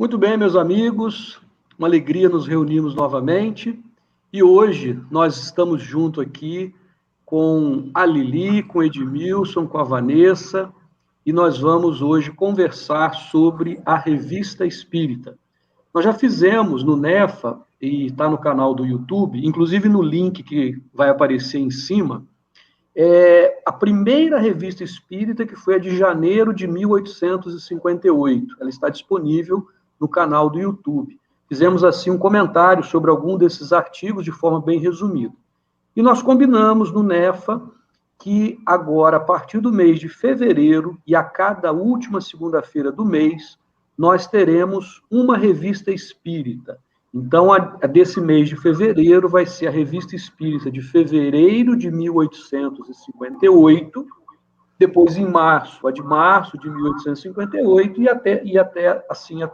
Muito bem, meus amigos, uma alegria nos reunirmos novamente. E hoje nós estamos junto aqui com a Lili, com o Edmilson, com a Vanessa, e nós vamos hoje conversar sobre a Revista Espírita. Nós já fizemos no NEFA, e está no canal do YouTube, inclusive no link que vai aparecer em cima, a primeira revista espírita, que foi a de janeiro de 1858. Ela está disponível no canal do YouTube. Fizemos, assim, um comentário sobre algum desses artigos de forma bem resumida. E nós combinamos no NEFA que agora, a partir do mês de fevereiro, e a cada última segunda-feira do mês, nós teremos uma revista espírita. Então, a desse mês de fevereiro vai ser a Revista Espírita de fevereiro de 1858, depois em março, a de março de 1858 e até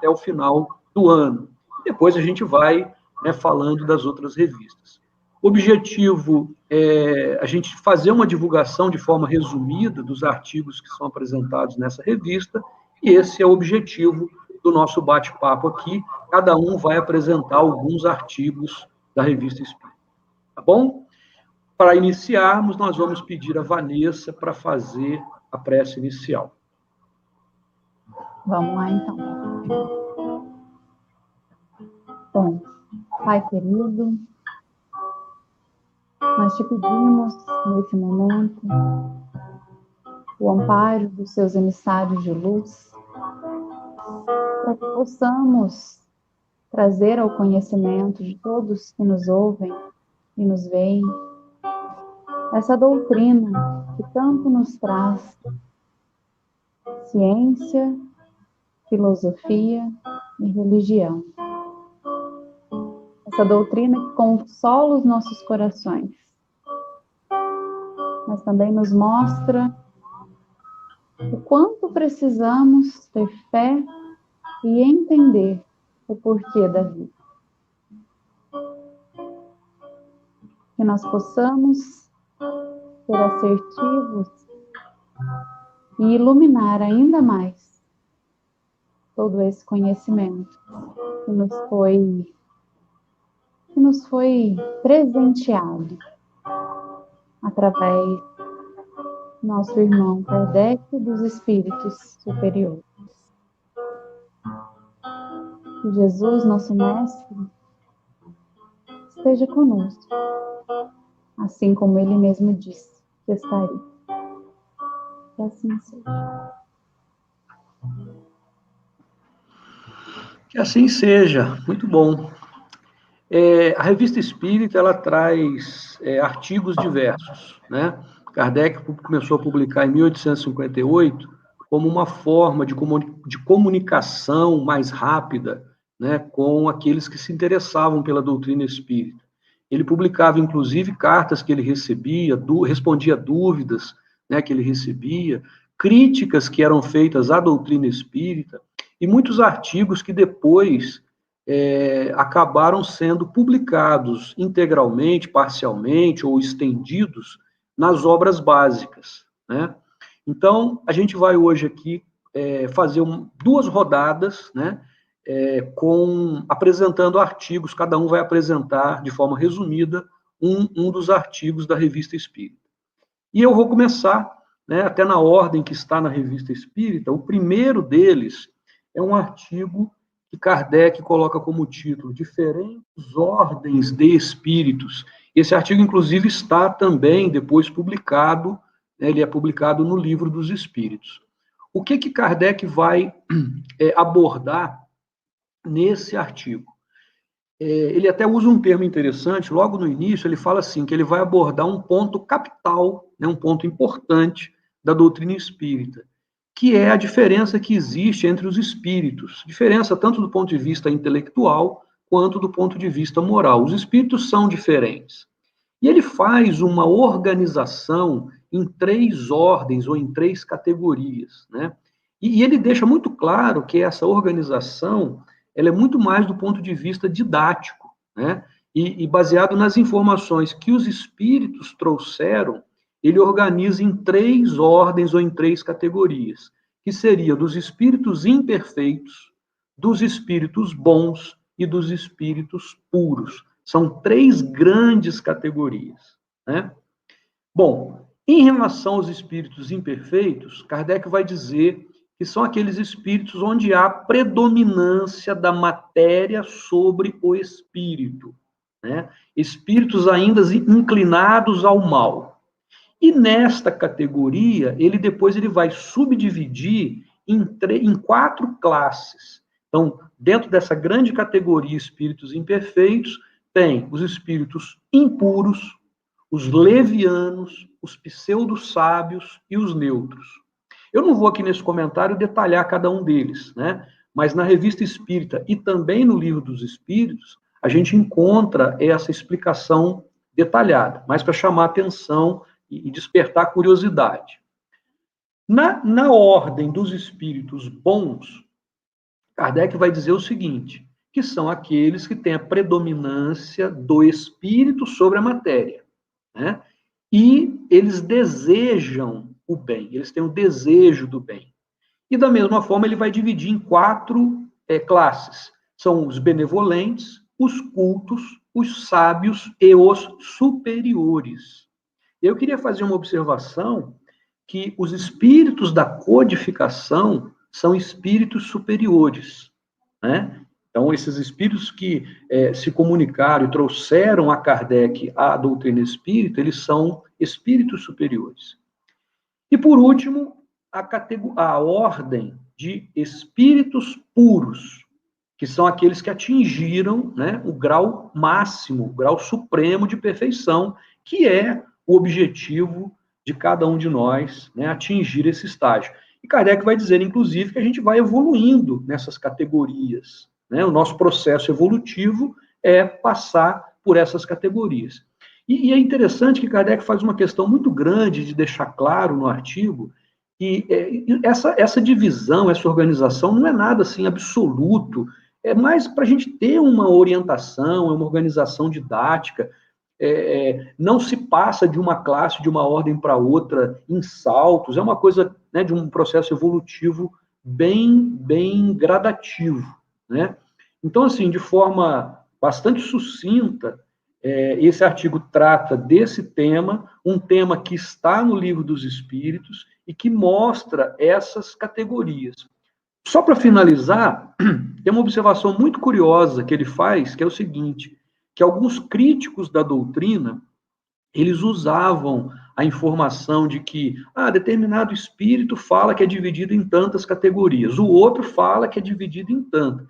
o final do ano. Depois a gente vai, falando das outras revistas. O objetivo é a gente fazer uma divulgação de forma resumida dos artigos que são apresentados nessa revista, e esse é o objetivo do nosso bate-papo aqui. Cada um vai apresentar alguns artigos da Revista Espírita. Tá bom? Para iniciarmos, nós vamos pedir a Vanessa para fazer a prece inicial. Vamos lá, então. Bom, Pai querido, nós te pedimos, nesse momento, o amparo dos seus emissários de luz, para que possamos trazer ao conhecimento de todos que nos ouvem e nos veem essa doutrina que tanto nos traz ciência, filosofia e religião. Essa doutrina que consola os nossos corações, mas também nos mostra o quanto precisamos ter fé e entender o porquê da vida. Que nós possamos ser assertivos e iluminar ainda mais todo esse conhecimento que nos foi presenteado através do nosso irmão Kardec e dos espíritos superiores. Que Jesus, nosso mestre, esteja conosco, assim como ele mesmo disse que estaria. Que assim seja. Que assim seja. Muito bom. A Revista Espírita, ela traz artigos diversos, né? Kardec começou a publicar em 1858 como uma forma de comunicação mais rápida, né, com aqueles que se interessavam pela doutrina espírita. Ele publicava, inclusive, cartas que ele recebia, respondia dúvidas, né, que ele recebia, críticas que eram feitas à doutrina espírita, e muitos artigos que depois acabaram sendo publicados integralmente, parcialmente ou estendidos nas obras básicas, né? Então, a gente vai hoje aqui fazer duas rodadas, né, apresentando artigos, cada um vai apresentar de forma resumida um dos artigos da Revista Espírita. E eu vou começar, né, até na ordem que está na Revista Espírita. O primeiro deles é um artigo que Kardec coloca como título Diferentes Ordens de Espíritos. Esse artigo, inclusive, está também depois publicado, né, ele é publicado no Livro dos Espíritos. O que Kardec vai abordar nesse artigo? Ele até usa um termo interessante, logo no início ele fala assim, que ele vai abordar um ponto capital, né, um ponto importante da doutrina espírita, que é a diferença que existe entre os espíritos, diferença tanto do ponto de vista intelectual, quanto do ponto de vista moral. Os espíritos são diferentes. E ele faz uma organização em 3 ordens ou em 3 categorias, né? E ele deixa muito claro que essa organização ela é muito mais do ponto de vista didático, né? E baseado nas informações que os espíritos trouxeram, ele organiza em 3 ordens ou em 3 categorias, que seria dos espíritos imperfeitos, dos espíritos bons e dos espíritos puros. São 3 grandes categorias, né? Bom, em relação aos espíritos imperfeitos, Kardec vai dizer que são aqueles espíritos onde há predominância da matéria sobre o espírito, né? Espíritos ainda inclinados ao mal. E nesta categoria, ele vai subdividir em 4 classes. Então, dentro dessa grande categoria espíritos imperfeitos, tem os espíritos impuros, os levianos, os pseudo-sábios e os neutros. Eu não vou aqui nesse comentário detalhar cada um deles, né? Mas na Revista Espírita e também no Livro dos Espíritos, a gente encontra essa explicação detalhada, mais para chamar a atenção e despertar curiosidade. Na ordem dos espíritos bons, Kardec vai dizer o seguinte, que são aqueles que têm a predominância do espírito sobre a matéria, né? E eles desejam o bem, eles têm o desejo do bem. E da mesma forma ele vai dividir em 4 classes. São os benevolentes, os cultos, os sábios e os superiores. Eu queria fazer uma observação que os espíritos da codificação são espíritos superiores, né? Então, esses espíritos que se comunicaram e trouxeram a Kardec a doutrina espírita, eles são espíritos superiores. E, por último, a ordem de espíritos puros, que são aqueles que atingiram, né, o grau máximo, o grau supremo de perfeição, que é o objetivo de cada um de nós, né, atingir esse estágio. E Kardec vai dizer, inclusive, que a gente vai evoluindo nessas categorias, né? O nosso processo evolutivo é passar por essas categorias. E é interessante que Kardec faz uma questão muito grande de deixar claro no artigo que essa divisão, essa organização não é nada assim absoluto, é mais para a gente ter uma orientação, uma organização didática. Não se passa de uma classe, de uma ordem para outra em saltos, é uma coisa, né, de um processo evolutivo bem gradativo, né? Então, assim, de forma bastante sucinta, esse artigo trata desse tema, um tema que está no Livro dos Espíritos e que mostra essas categorias. Só para finalizar, tem uma observação muito curiosa que ele faz, que é o seguinte, que alguns críticos da doutrina, eles usavam a informação de que determinado espírito fala que é dividido em tantas categorias, o outro fala que é dividido em tantas.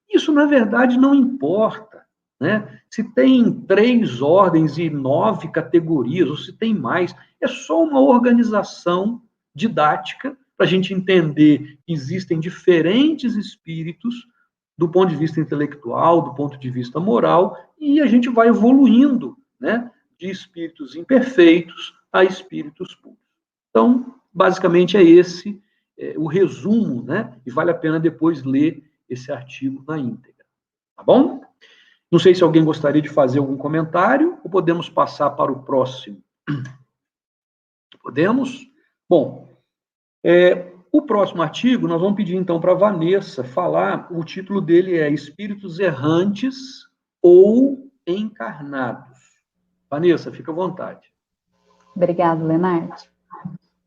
Isso, na verdade, não importa, né? Se tem 3 ordens e 9 categorias, ou se tem mais, é só uma organização didática para a gente entender que existem diferentes espíritos do ponto de vista intelectual, do ponto de vista moral, e a gente vai evoluindo, né, de espíritos imperfeitos a espíritos puros. Então, basicamente é esse o resumo, né, e vale a pena depois ler esse artigo na íntegra. Tá bom? Não sei se alguém gostaria de fazer algum comentário, ou podemos passar para o próximo. Podemos? Bom, o próximo artigo, nós vamos pedir, então, para a Vanessa falar, o título dele é Espíritos Errantes ou Encarnados. Vanessa, fica à vontade. Obrigada, Leonardo.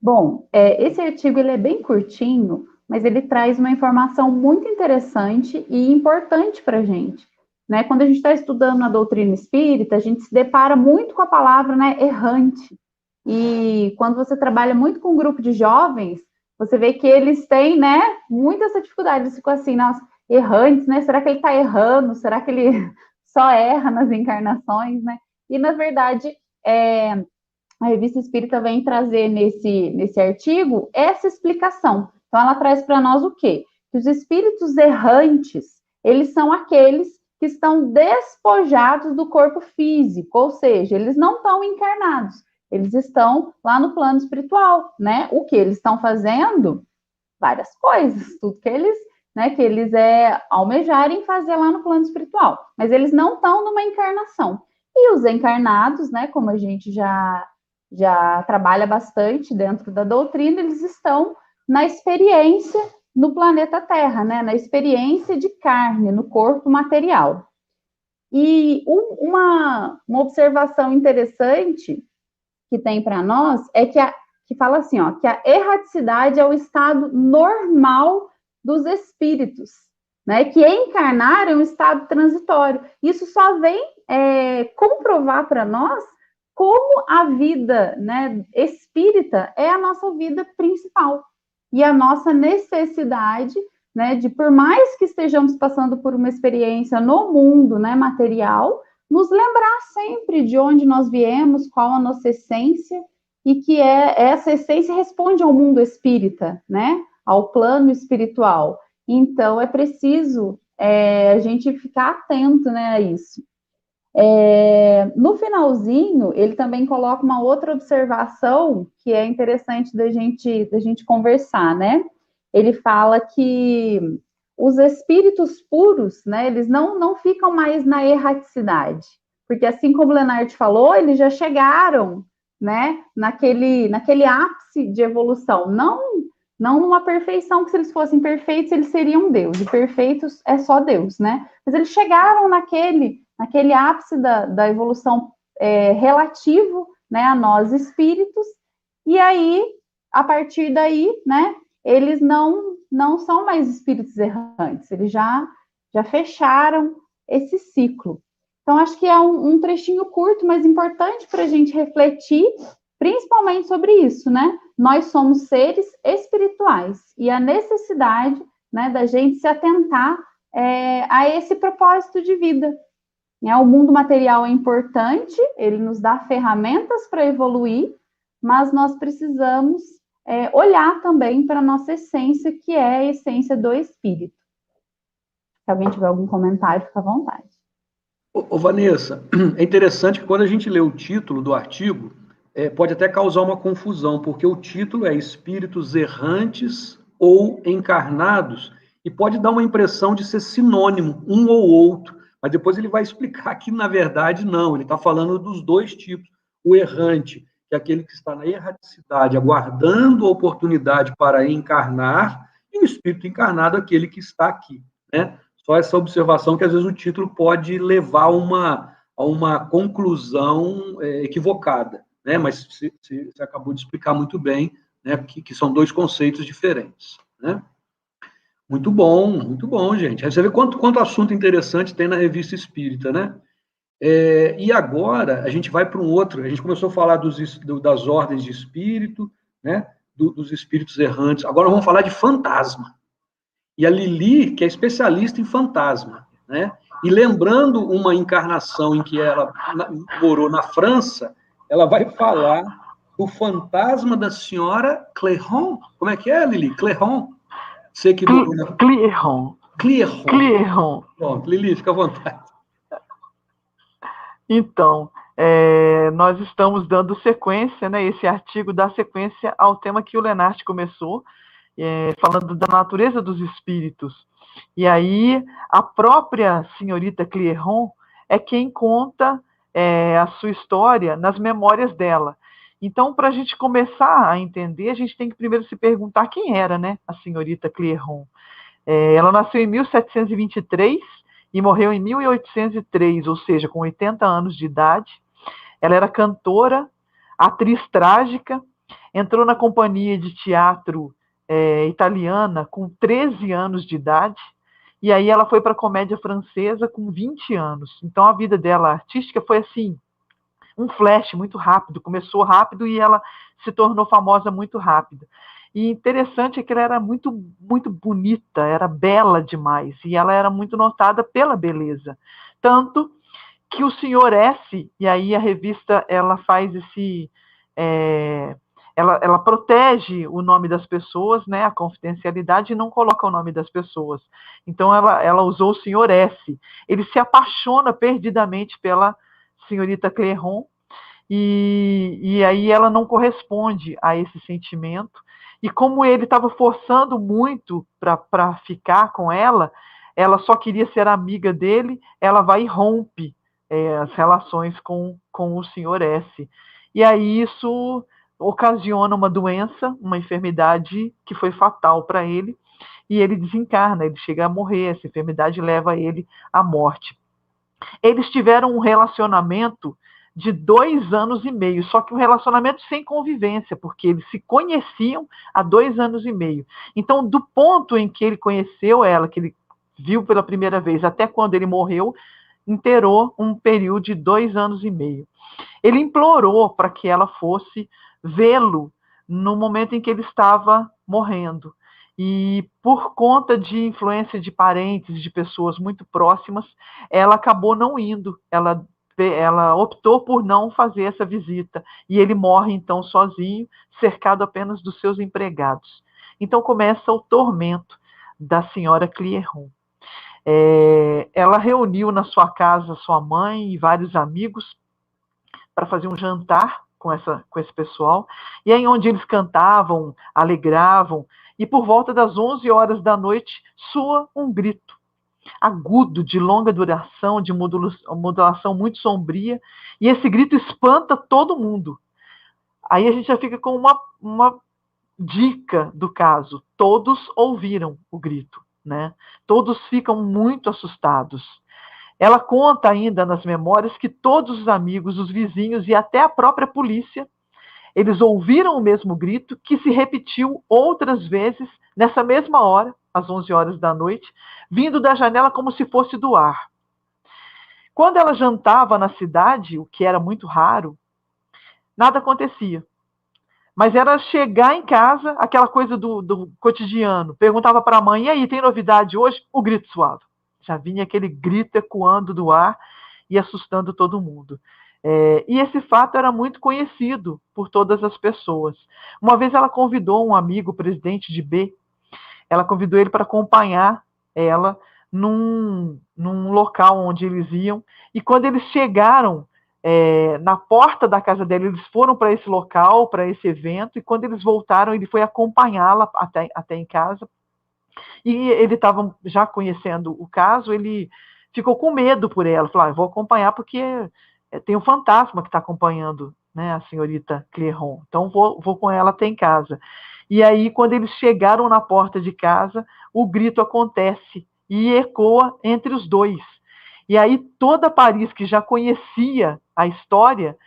Bom, esse artigo ele é bem curtinho, mas ele traz uma informação muito interessante e importante para a gente, né? Quando a gente está estudando na doutrina espírita, a gente se depara muito com a palavra, né, errante. E quando você trabalha muito com um grupo de jovens, você vê que eles têm, né, muita essa dificuldade. Eles ficam assim, nossa, errantes, né? Será que ele está errando? Será que ele só erra nas encarnações, né? E, na verdade, a Revista Espírita vem trazer nesse artigo essa explicação. Então, ela traz para nós o quê? Que os espíritos errantes, eles são aqueles que estão despojados do corpo físico, ou seja, eles não estão encarnados, eles estão lá no plano espiritual, né? O que eles estão fazendo? Várias coisas, tudo que eles, né, que eles almejarem fazer lá no plano espiritual, mas eles não estão numa encarnação. E os encarnados, né, como a gente já trabalha bastante dentro da doutrina, eles estão na experiência no planeta Terra, né, na experiência de carne, no corpo material. E uma observação interessante que tem para nós é que fala assim, ó, que a erraticidade é o estado normal dos espíritos, né? Que encarnar é um estado transitório. Isso só vem comprovar para nós como a vida, né, espírita é a nossa vida principal e a nossa necessidade, né, de por mais que estejamos passando por uma experiência no mundo, né, material, nos lembrar sempre de onde nós viemos, qual a nossa essência, e que essa essência responde ao mundo espírita, né? Ao plano espiritual. Então, é preciso a gente ficar atento, né, a isso. No finalzinho, ele também coloca uma outra observação que é interessante da gente conversar, né? Ele fala que os espíritos puros, né, eles não ficam mais na erraticidade, porque assim como o Leonardo falou, eles já chegaram, né, naquele ápice de evolução, não numa perfeição, que se eles fossem perfeitos, eles seriam Deus, e perfeitos é só Deus, né? Mas eles chegaram naquele ápice da evolução relativo, né, a nós espíritos, e aí, a partir daí, né, eles não são mais espíritos errantes, eles já fecharam esse ciclo. Então, acho que é um trechinho curto, mas importante para a gente refletir, principalmente sobre isso, né? Nós somos seres espirituais e a necessidade, né, da gente se atentar a esse propósito de vida. O mundo material é importante, ele nos dá ferramentas para evoluir, mas nós precisamos olhar também para a nossa essência, que é a essência do espírito. Se alguém tiver algum comentário, fica à vontade. Ô, Vanessa, é interessante que quando a gente lê o título do artigo, pode até causar uma confusão, porque o título é Espíritos Errantes ou Encarnados, e pode dar uma impressão de ser sinônimo, um ou outro, mas depois ele vai explicar que, na verdade, não, ele está falando dos dois tipos. O errante, que é aquele que está na erraticidade, aguardando a oportunidade para encarnar, e o espírito encarnado, aquele que está aqui, né? Só essa observação que às vezes o título pode levar a uma conclusão equivocada, né? Mas você acabou de explicar muito bem, né? Que são dois conceitos diferentes, né? Muito bom, gente. Aí você vê quanto assunto interessante tem na Revista Espírita, né? E agora a gente vai para um outro. A gente começou a falar das ordens de espírito, né? Dos espíritos errantes. Agora vamos falar de fantasma. E a Lili, que é especialista em fantasma, né? E lembrando uma encarnação em que ela morou na França, ela vai falar do fantasma da senhora Clairon. Como é que é, Lili? Clairon. Você que morou na... Clairon. Clairon. Pronto, Lili, fica à vontade. Então, nós estamos dando sequência, né? Esse artigo dá sequência ao tema que o Lenart começou, falando da natureza dos espíritos. E aí, a própria senhorita Clairon é quem conta a sua história nas memórias dela. Então, para a gente começar a entender, a gente tem que primeiro se perguntar quem era, né, a senhorita Clairon. Ela nasceu em 1723 e morreu em 1803, ou seja, com 80 anos de idade. Ela era cantora, atriz trágica, entrou na companhia de teatro italiana com 13 anos de idade, e aí ela foi para a comédia francesa com 20 anos. Então a vida dela artística foi assim, um flash muito rápido, começou rápido e ela se tornou famosa muito rápido. E interessante é que ela era muito, muito bonita, era bela demais, e ela era muito notada pela beleza. Tanto que o Sr. S, e aí a revista ela faz esse... Ela protege o nome das pessoas, né, a confidencialidade, e não coloca o nome das pessoas. Então ela usou o Sr. S. Ele se apaixona perdidamente pela senhorita Clairon, e aí ela não corresponde a esse sentimento. E como ele estava forçando muito para ficar com ela só queria ser amiga dele, ela vai e rompe as relações com o Sr. S. E aí isso ocasiona uma doença, uma enfermidade que foi fatal para ele, e ele desencarna, ele chega a morrer, essa enfermidade leva ele à morte. Eles tiveram um relacionamento de 2 anos e meio, só que um relacionamento sem convivência, porque eles se conheciam há 2 anos e meio. Então, do ponto em que ele conheceu ela, que ele viu pela primeira vez, até quando ele morreu, inteirou um período de 2 anos e meio. Ele implorou para que ela fosse vê-lo no momento em que ele estava morrendo. E por conta de influência de parentes, de pessoas muito próximas, ela acabou não indo. Ela optou por não fazer essa visita. E ele morre, então, sozinho, cercado apenas dos seus empregados. Então começa o tormento da senhora Clairon. Ela reuniu na sua casa sua mãe e vários amigos para fazer um jantar com esse pessoal, e aí onde eles cantavam, alegravam, e por volta das 11 horas da noite soa um grito agudo, de longa duração, de modulação muito sombria, e esse grito espanta todo mundo. Aí a gente já fica com uma dica do caso: todos ouviram o grito, né? Todos ficam muito assustados. Ela conta ainda nas memórias que todos os amigos, os vizinhos e até a própria polícia, eles ouviram o mesmo grito, que se repetiu outras vezes nessa mesma hora, às 11 horas da noite, vindo da janela como se fosse do ar. Quando ela jantava na cidade, o que era muito raro, nada acontecia. Mas era chegar em casa, aquela coisa do cotidiano, perguntava para a mãe: e aí, tem novidade hoje? O grito suave. Já vinha aquele grito ecoando do ar e assustando todo mundo. E esse fato era muito conhecido por todas as pessoas. Uma vez ela convidou um amigo, presidente de B, ela convidou ele para acompanhar ela num local onde eles iam, e quando eles chegaram na porta da casa dela, eles foram para esse local, para esse evento, e quando eles voltaram, ele foi acompanhá-la até em casa. E ele estava já conhecendo o caso, ele ficou com medo por ela, falou: eu vou acompanhar porque tem um fantasma que está acompanhando, né, a senhorita Clairon, então vou com ela até em casa. E aí, quando eles chegaram na porta de casa, o grito acontece e ecoa entre os dois. E aí toda Paris, que já conhecia a história,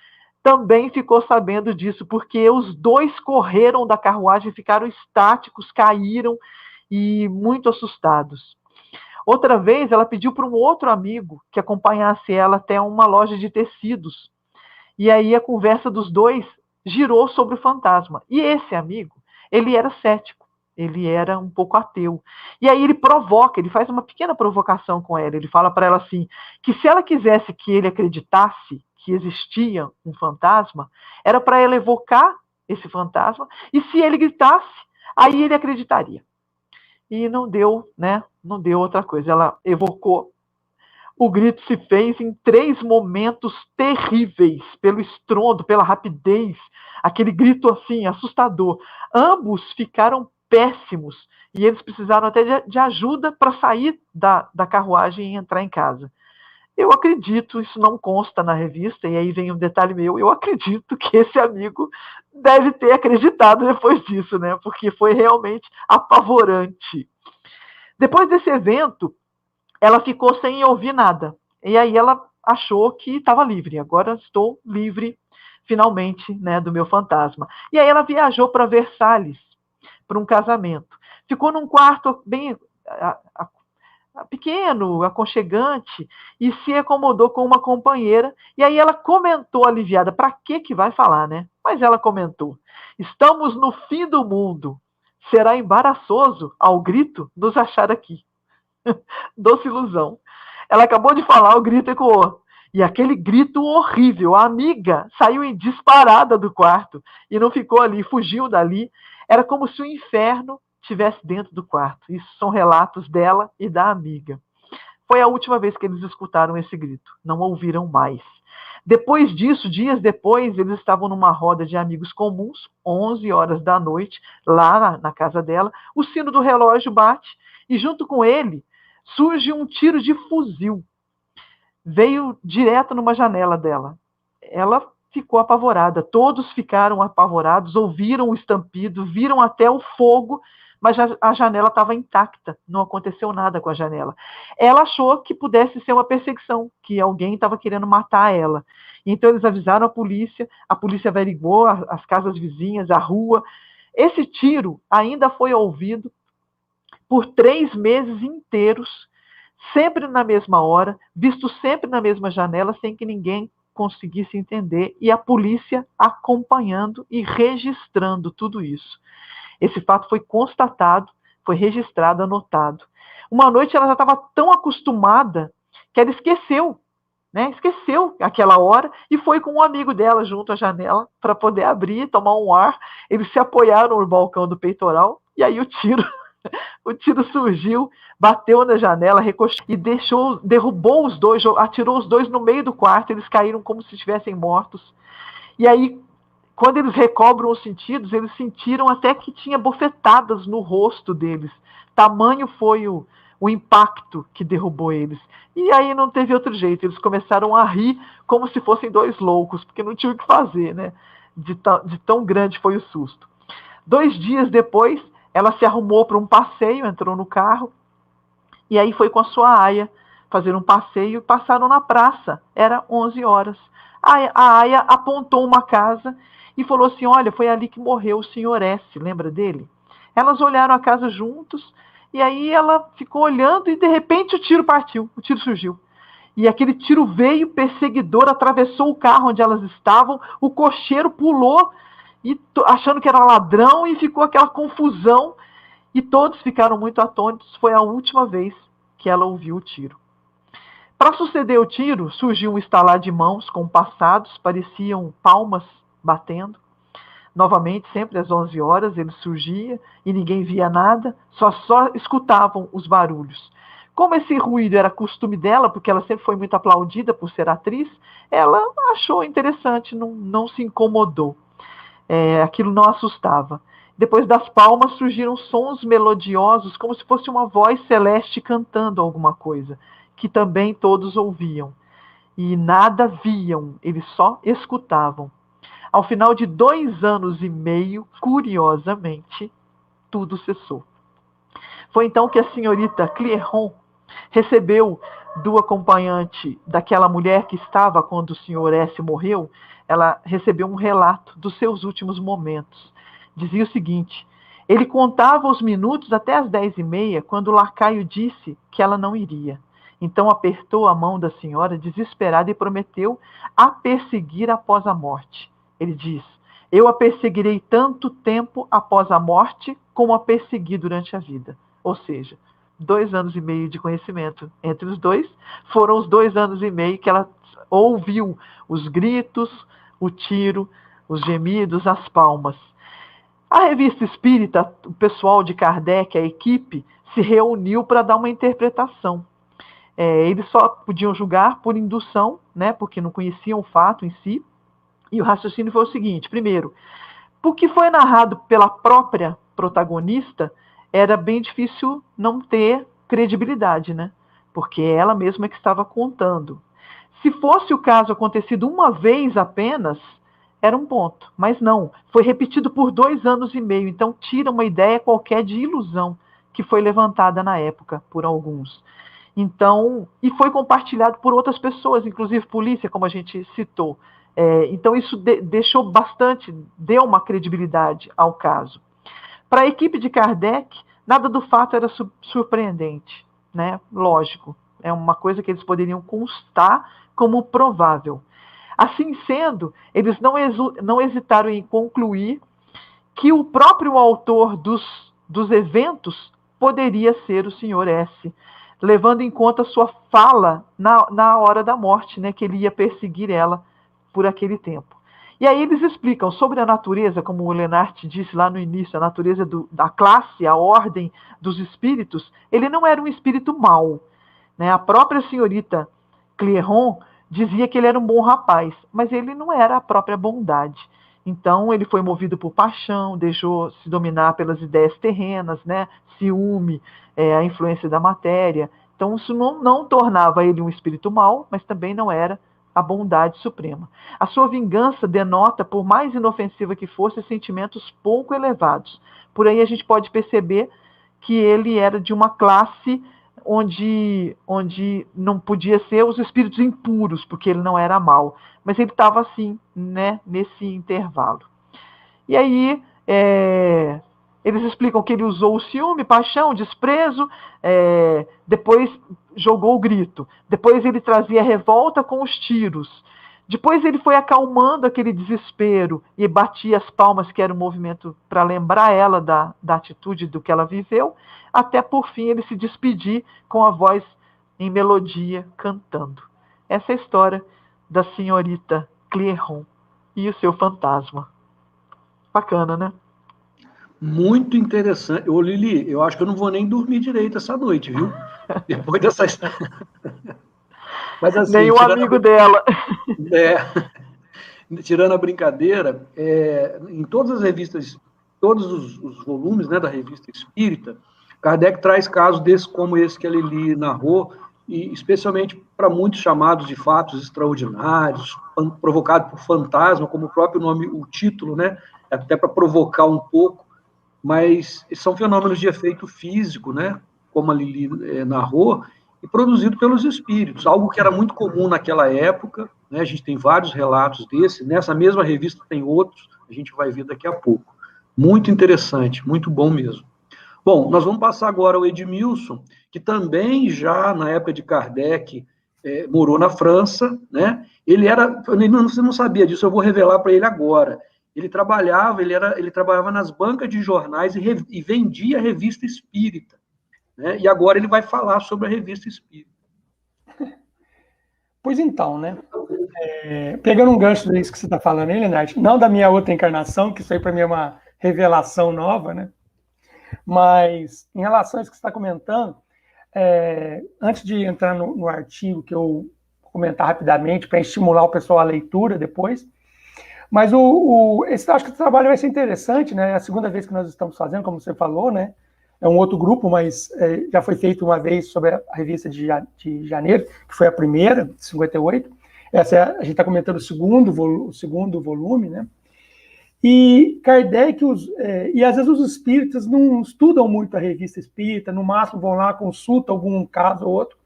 também ficou sabendo disso, porque os dois correram da carruagem, ficaram estáticos, caíram e muito assustados. Outra vez, ela pediu para um outro amigo que acompanhasse ela até uma loja de tecidos. E aí a conversa dos dois girou sobre o fantasma. E esse amigo, ele era cético, ele era um pouco ateu. E aí ele faz uma pequena provocação com ela. Ele fala para ela assim, que se ela quisesse que ele acreditasse que existia um fantasma, era para ela evocar esse fantasma, e se ele gritasse, aí ele acreditaria. E não deu, né? Não deu outra coisa. Ela evocou. O grito se fez em 3 momentos terríveis, pelo estrondo, pela rapidez, aquele grito assim, assustador. Ambos ficaram péssimos e eles precisaram até de ajuda para sair da carruagem e entrar em casa. Eu acredito, isso não consta na revista, e aí vem um detalhe meu, eu acredito que esse amigo deve ter acreditado depois disso, né? Porque foi realmente apavorante. Depois desse evento, ela ficou sem ouvir nada. E aí ela achou que estava livre. Agora estou livre, finalmente, né, do meu fantasma. E aí ela viajou para Versalhes, para um casamento. Ficou num quarto bem pequeno, aconchegante, e se acomodou com uma companheira. E aí ela comentou, aliviada: para que vai falar, né? Mas ela comentou: estamos no fim do mundo. Será embaraçoso, ao grito, nos achar aqui. Doce ilusão. Ela acabou de falar, o grito ecoou. E aquele grito horrível. A amiga saiu em disparada do quarto e não ficou ali, fugiu dali. Era como se o inferno estivesse dentro do quarto. Isso são relatos dela e da amiga. Foi a última vez que eles escutaram esse grito. Não ouviram mais. Depois disso, dias depois, eles estavam numa roda de amigos comuns, 11 horas da noite, lá na casa dela. O sino do relógio bate e junto com ele surge um tiro de fuzil. Veio direto numa janela dela. Ela ficou apavorada. Todos ficaram apavorados, ouviram o estampido, viram até o fogo, mas a janela estava intacta, não aconteceu nada com a janela. Ela achou que pudesse ser uma perseguição, que alguém estava querendo matar ela. Então eles avisaram a polícia averiguou as casas vizinhas, a rua. Esse tiro ainda foi ouvido por 3 meses inteiros, sempre na mesma hora, visto sempre na mesma janela, sem que ninguém conseguisse entender, e a polícia acompanhando e registrando tudo isso. Esse fato foi constatado, foi registrado, anotado. Uma noite ela já estava tão acostumada que ela esqueceu, né? Esqueceu aquela hora e foi com um amigo dela junto à janela para poder abrir, tomar um ar. Eles se apoiaram no balcão do peitoral e aí o tiro surgiu, bateu na janela, recochou e derrubou os dois, atirou os dois no meio do quarto. Eles caíram como se estivessem mortos. E aí, quando eles recobram os sentidos, eles sentiram até que tinha bofetadas no rosto deles. Tamanho foi o impacto que derrubou eles. E aí não teve outro jeito, eles começaram a rir como se fossem 2 loucos, porque não tinham o que fazer, né? De tão grande foi o susto. 2 dias depois, ela se arrumou para um passeio, entrou no carro, e aí foi com a sua aia fazer um passeio, passaram na praça, era 11 horas. A aia apontou uma casa e falou assim, olha, foi ali que morreu o senhor S, lembra dele? Elas olharam a casa juntos, e aí ela ficou olhando e de repente o tiro partiu, o tiro surgiu. E aquele tiro veio, perseguidor, atravessou o carro onde elas estavam, o cocheiro pulou, achando que era ladrão, e ficou aquela confusão, e todos ficaram muito atônitos. Foi a última vez que ela ouviu o tiro. Para suceder o tiro, surgiu um estalar de mãos compassados, pareciam palmas batendo. Novamente, sempre às 11 horas, ele surgia e ninguém via nada, só escutavam os barulhos. Como esse ruído era costume dela, porque ela sempre foi muito aplaudida por ser atriz, ela achou interessante, não se incomodou. Aquilo não assustava. Depois das palmas surgiram sons melodiosos, como se fosse uma voz celeste cantando alguma coisa, que também todos ouviam. E nada viam, eles só escutavam. Ao final de 2 anos e meio, curiosamente, tudo cessou. Foi então que a senhorita Clairon recebeu do acompanhante daquela mulher que estava quando o senhor S morreu, ela recebeu um relato dos seus últimos momentos. Dizia o seguinte, ele contava os minutos até as 10h30, quando o lacaio disse que ela não iria. Então apertou a mão da senhora, desesperada, e prometeu a perseguir após a morte. Ele diz, eu a perseguirei tanto tempo após a morte, como a persegui durante a vida. Ou seja, 2 anos e meio de conhecimento entre os dois, foram os 2 anos e meio que ela ouviu os gritos, o tiro, os gemidos, as palmas. A revista espírita, o pessoal de Kardec, a equipe, se reuniu para dar uma interpretação. Eles só podiam julgar por indução, né, porque não conheciam o fato em si, e o raciocínio foi o seguinte, primeiro, porque foi narrado pela própria protagonista, era bem difícil não ter credibilidade, né? Porque ela mesma que estava contando. Se fosse o caso acontecido uma vez apenas, era um ponto. Mas não, foi repetido por 2 anos e meio. Então tira uma ideia qualquer de ilusão que foi levantada na época por alguns. Então, e foi compartilhado por outras pessoas, inclusive polícia, como a gente citou. Então isso deu uma credibilidade ao caso. Para a equipe de Kardec, nada do fato era surpreendente, né? Lógico, é uma coisa que eles poderiam constar como provável. Assim sendo, eles não hesitaram em concluir que o próprio autor dos eventos poderia ser o Sr. S., levando em conta sua fala na hora da morte, né, que ele ia perseguir ela por aquele tempo. E aí eles explicam sobre a natureza, como o Lenart disse lá no início, a natureza da classe, a ordem dos espíritos. Ele não era um espírito mau, né? A própria senhorita Clairon dizia que ele era um bom rapaz, mas ele não era a própria bondade. Então ele foi movido por paixão, deixou-se dominar pelas ideias terrenas, né? Ciúme, a influência da matéria. Então isso não tornava ele um espírito mau, mas também não era a bondade suprema. A sua vingança denota, por mais inofensiva que fosse, sentimentos pouco elevados. Por aí a gente pode perceber que ele era de uma classe onde não podia ser os espíritos impuros, porque ele não era mau. Mas ele estava assim, né, nesse intervalo. E aí, eles explicam que ele usou o ciúme, paixão, desprezo, depois jogou o grito. Depois ele trazia revolta com os tiros. Depois ele foi acalmando aquele desespero e batia as palmas, que era um movimento para lembrar ela da atitude do que ela viveu, até por fim ele se despedir com a voz em melodia cantando. Essa é a história da senhorita Clairon e o seu fantasma. Bacana, né? Muito interessante. Ô, Lili, eu acho que eu não vou nem dormir direito essa noite, viu? Depois dessa história. Mas, assim, nem o amigo dela. Tirando a brincadeira, em todas as revistas, todos os volumes, né, da Revista Espírita, Kardec traz casos desses como esse que a Lili narrou, e especialmente para muitos chamados de fatos extraordinários, provocados por fantasma, como o próprio nome, o título, né, até para provocar um pouco, mas são fenômenos de efeito físico, né, como a Lili narrou, e produzido pelos espíritos, algo que era muito comum naquela época, né, a gente tem vários relatos desse, nessa mesma revista tem outros, a gente vai ver daqui a pouco. Muito interessante, muito bom mesmo. Bom, nós vamos passar agora ao Edmilson, que também já na época de Kardec morou na França, né? Você não sabia disso, eu vou revelar para ele agora. Ele trabalhava nas bancas de jornais e vendia a revista espírita, né? E agora ele vai falar sobre a revista espírita. Pois então, né? Pegando um gancho disso que você está falando aí, Leonardo, não da minha outra encarnação, que isso aí para mim é uma revelação nova, né? Mas em relação a isso que você está comentando, antes de entrar no artigo que eu vou comentar rapidamente para estimular o pessoal à leitura depois, mas acho que esse trabalho vai ser interessante, né? É a segunda vez que nós estamos fazendo, como você falou, né? É um outro grupo, mas já foi feito uma vez sobre a revista de janeiro, que foi a primeira, de 58. A gente está comentando o segundo volume, né? E Kardec, e às vezes os espíritas não estudam muito a revista espírita, no máximo vão lá, consultam algum caso ou outro,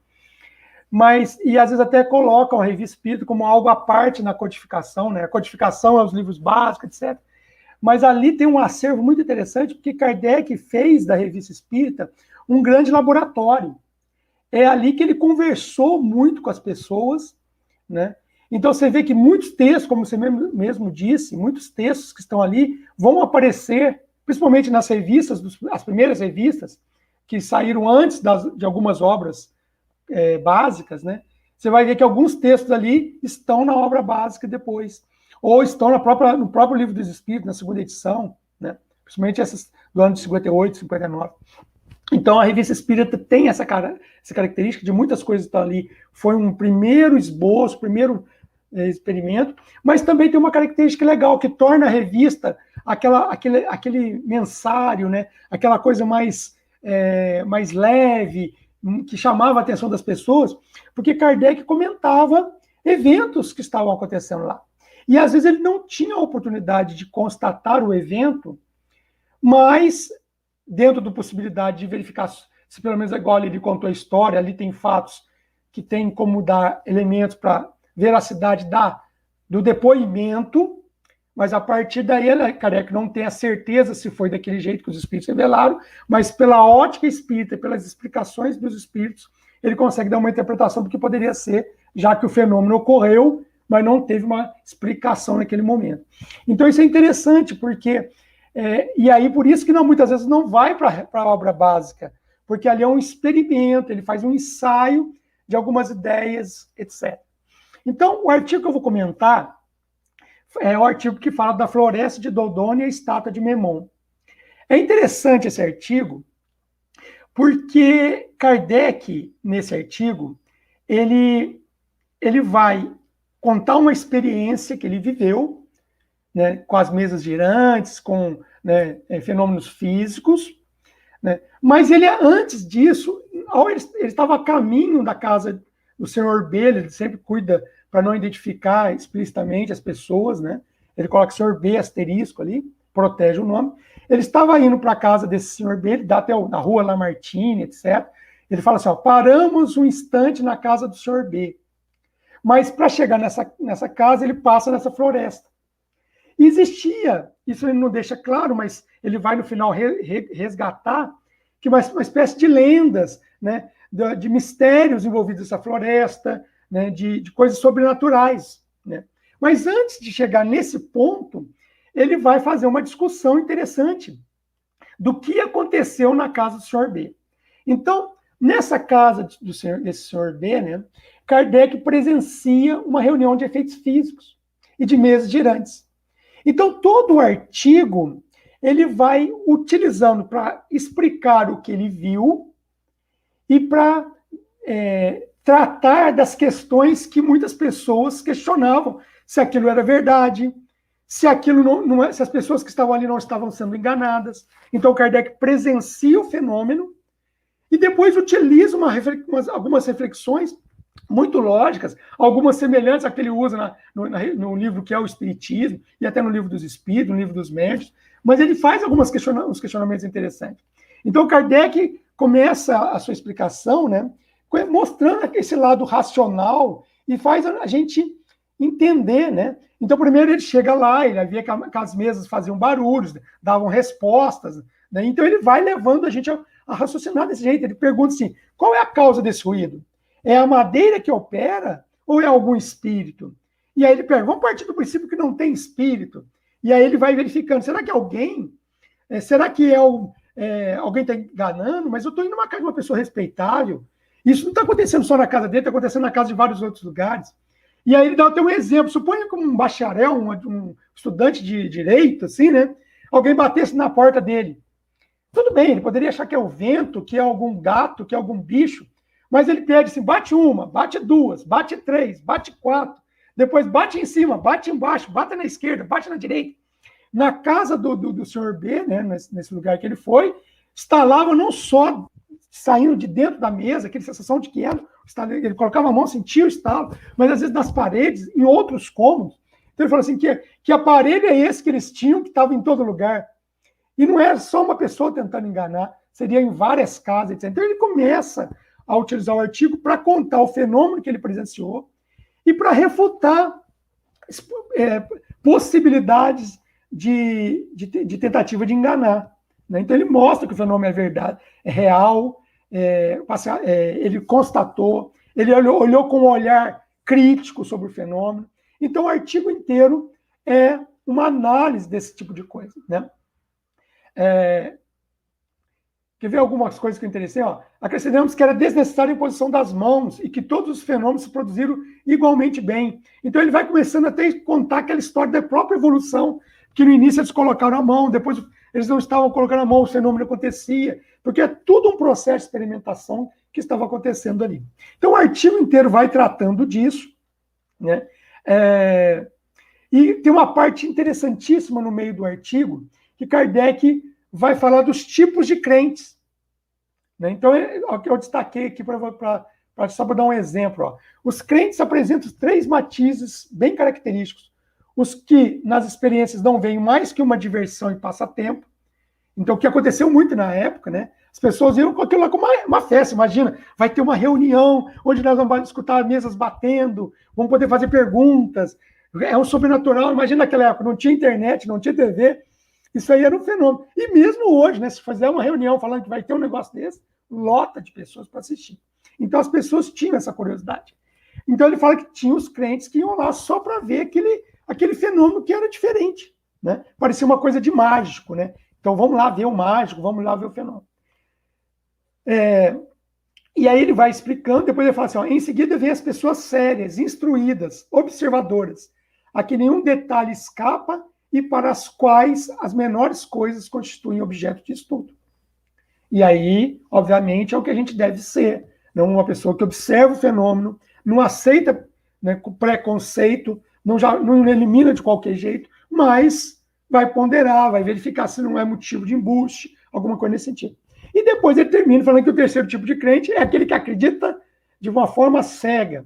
e às vezes até colocam a revista espírita como algo à parte na codificação, né? A codificação é os livros básicos, etc. Mas ali tem um acervo muito interessante, porque Kardec fez da revista espírita um grande laboratório. É ali que ele conversou muito com as pessoas, né? Então você vê que muitos textos, como você mesmo disse, muitos textos que estão ali vão aparecer, principalmente nas revistas, as primeiras revistas, que saíram antes de algumas obras básicas, né? Você vai ver que alguns textos ali estão na obra básica depois, ou estão no próprio Livro dos Espíritos, na segunda edição, né? Principalmente essas do ano de 58, 59. Então, a revista espírita tem essa característica de muitas coisas que estão ali. Foi um primeiro esboço, primeiro experimento, mas também tem uma característica legal, que torna a revista aquele mensário, né? Aquela coisa mais leve, que chamava a atenção das pessoas, porque Kardec comentava eventos que estavam acontecendo lá. E, às vezes, ele não tinha a oportunidade de constatar o evento, mas, dentro da possibilidade de verificar, se pelo menos igual ele contou a história, ali tem fatos que tem como dar elementos para veracidade do depoimento, mas a partir daí, Kardec não tem a certeza se foi daquele jeito que os espíritos revelaram, mas pela ótica espírita, pelas explicações dos espíritos, ele consegue dar uma interpretação do que poderia ser, já que o fenômeno ocorreu, mas não teve uma explicação naquele momento. Então isso é interessante, porque... e aí, por isso que muitas vezes não vai para a obra básica, porque ali é um experimento, ele faz um ensaio de algumas ideias, etc. Então, o artigo que eu vou comentar é o artigo que fala da Floresta de Dodona e a estátua de Memnon. É interessante esse artigo, porque Kardec, nesse artigo, ele vai contar uma experiência que ele viveu, né, com as mesas girantes, com, né, fenômenos físicos, né, mas ele, antes disso, ele estava a caminho da casa do senhor B, ele sempre cuida para não identificar explicitamente as pessoas, né? Ele coloca Sr. B asterisco ali, protege o nome. Ele estava indo para a casa desse Sr. B, ele dá até na rua Lamartine, etc. Ele fala assim, ó, paramos um instante na casa do Sr. B. Mas para chegar nessa casa, ele passa nessa floresta. E existia, isso ele não deixa claro, mas ele vai no final resgatar, que uma espécie de lendas, né, de mistérios envolvidos nessa floresta, né, de coisas sobrenaturais. Né? Mas antes de chegar nesse ponto, ele vai fazer uma discussão interessante do que aconteceu na casa do Sr. B. Então, nessa casa desse Sr. B, né, Kardec presencia uma reunião de efeitos físicos e de mesas girantes. Então, todo o artigo ele vai utilizando para explicar o que ele viu e para tratar das questões que muitas pessoas questionavam, se aquilo era verdade, se aquilo não se as pessoas que estavam ali não estavam sendo enganadas. Então, Kardec presencia o fenômeno e depois utiliza algumas reflexões muito lógicas, algumas semelhantes à que ele usa no livro que é o Espiritismo, e até no livro dos Espíritos, no livro dos Médiuns, mas ele faz uns questionamentos interessantes. Então, Kardec começa a sua explicação, né, mostrando esse lado racional e faz a gente entender, né? Então, primeiro ele chega lá, ele via que as mesas faziam barulhos, davam respostas, né? Então ele vai levando a gente a raciocinar desse jeito. Ele pergunta assim, qual é a causa desse ruído? É a madeira que opera ou é algum espírito? E aí ele pergunta, vamos partir do princípio que não tem espírito. E aí ele vai verificando, será que alguém, será que alguém está enganando? Mas eu estou indo numa casa de uma pessoa respeitável. Isso não está acontecendo só na casa dele, está acontecendo na casa de vários outros lugares. E aí ele dá até um exemplo, suponha como um bacharel, um estudante de direito, assim, né? Alguém batesse na porta dele. Tudo bem, ele poderia achar que é o vento, que é algum gato, que é algum bicho, mas ele pede assim, bate uma, bate duas, bate três, bate quatro, depois bate em cima, bate embaixo, bate na esquerda, bate na direita. Na casa do Sr. B, né, nesse lugar que ele foi, estalava não só saindo de dentro da mesa, aquela sensação de que ele colocava a mão, sentia o estalo, mas às vezes nas paredes, em outros cômodos. Então ele falou assim, que aparelho é esse que eles tinham, que estava em todo lugar? E não era só uma pessoa tentando enganar, seria em várias casas, etc. Então ele começa a utilizar o artigo para contar o fenômeno que ele presenciou e para refutar possibilidades de tentativa de enganar. Né? Então ele mostra que o fenômeno é verdade, é real, ele constatou, ele olhou com um olhar crítico sobre o fenômeno. Então o artigo inteiro é uma análise desse tipo de coisa. Né? Quer ver algumas coisas que eu interessei? Acrescentamos que era desnecessária a imposição das mãos e que todos os fenômenos se produziram igualmente bem. Então ele vai começando até a contar aquela história da própria evolução, que no início eles colocaram a mão, depois eles não estavam colocando a mão, o fenômeno acontecia, porque é tudo um processo de experimentação que estava acontecendo ali. Então o artigo inteiro vai tratando disso, né? E tem uma parte interessantíssima no meio do artigo, que Kardec vai falar dos tipos de crentes. Né? Então, eu destaquei aqui só para dar um exemplo. Os crentes apresentam 3 matizes bem característicos. Os que, nas experiências, não veem mais que uma diversão e passatempo. Então, o que aconteceu muito na época, né? As pessoas iam com aquilo lá como uma festa. Imagina, vai ter uma reunião onde nós vamos escutar mesas batendo, vamos poder fazer perguntas. É um sobrenatural. Imagina naquela época, não tinha internet, não tinha TV. Isso aí era um fenômeno. E mesmo hoje, né, se fizer uma reunião falando que vai ter um negócio desse, lota de pessoas para assistir. Então, as pessoas tinham essa curiosidade. Então, ele fala que tinha os crentes que iam lá só para ver aquele fenômeno que era diferente. Né? Parecia uma coisa de mágico. Né? Então, vamos lá ver o mágico, vamos lá ver o fenômeno. E aí ele vai explicando, depois ele fala assim, em seguida vem as pessoas sérias, instruídas, observadoras, a que nenhum detalhe escapa e para as quais as menores coisas constituem objeto de estudo. E aí, obviamente, é o que a gente deve ser. Não uma pessoa que observa o fenômeno, não aceita, né, com preconceito, não elimina de qualquer jeito, mas vai ponderar, vai verificar se não é motivo de embuste, alguma coisa nesse sentido. E depois ele termina falando que o terceiro tipo de crente é aquele que acredita de uma forma cega.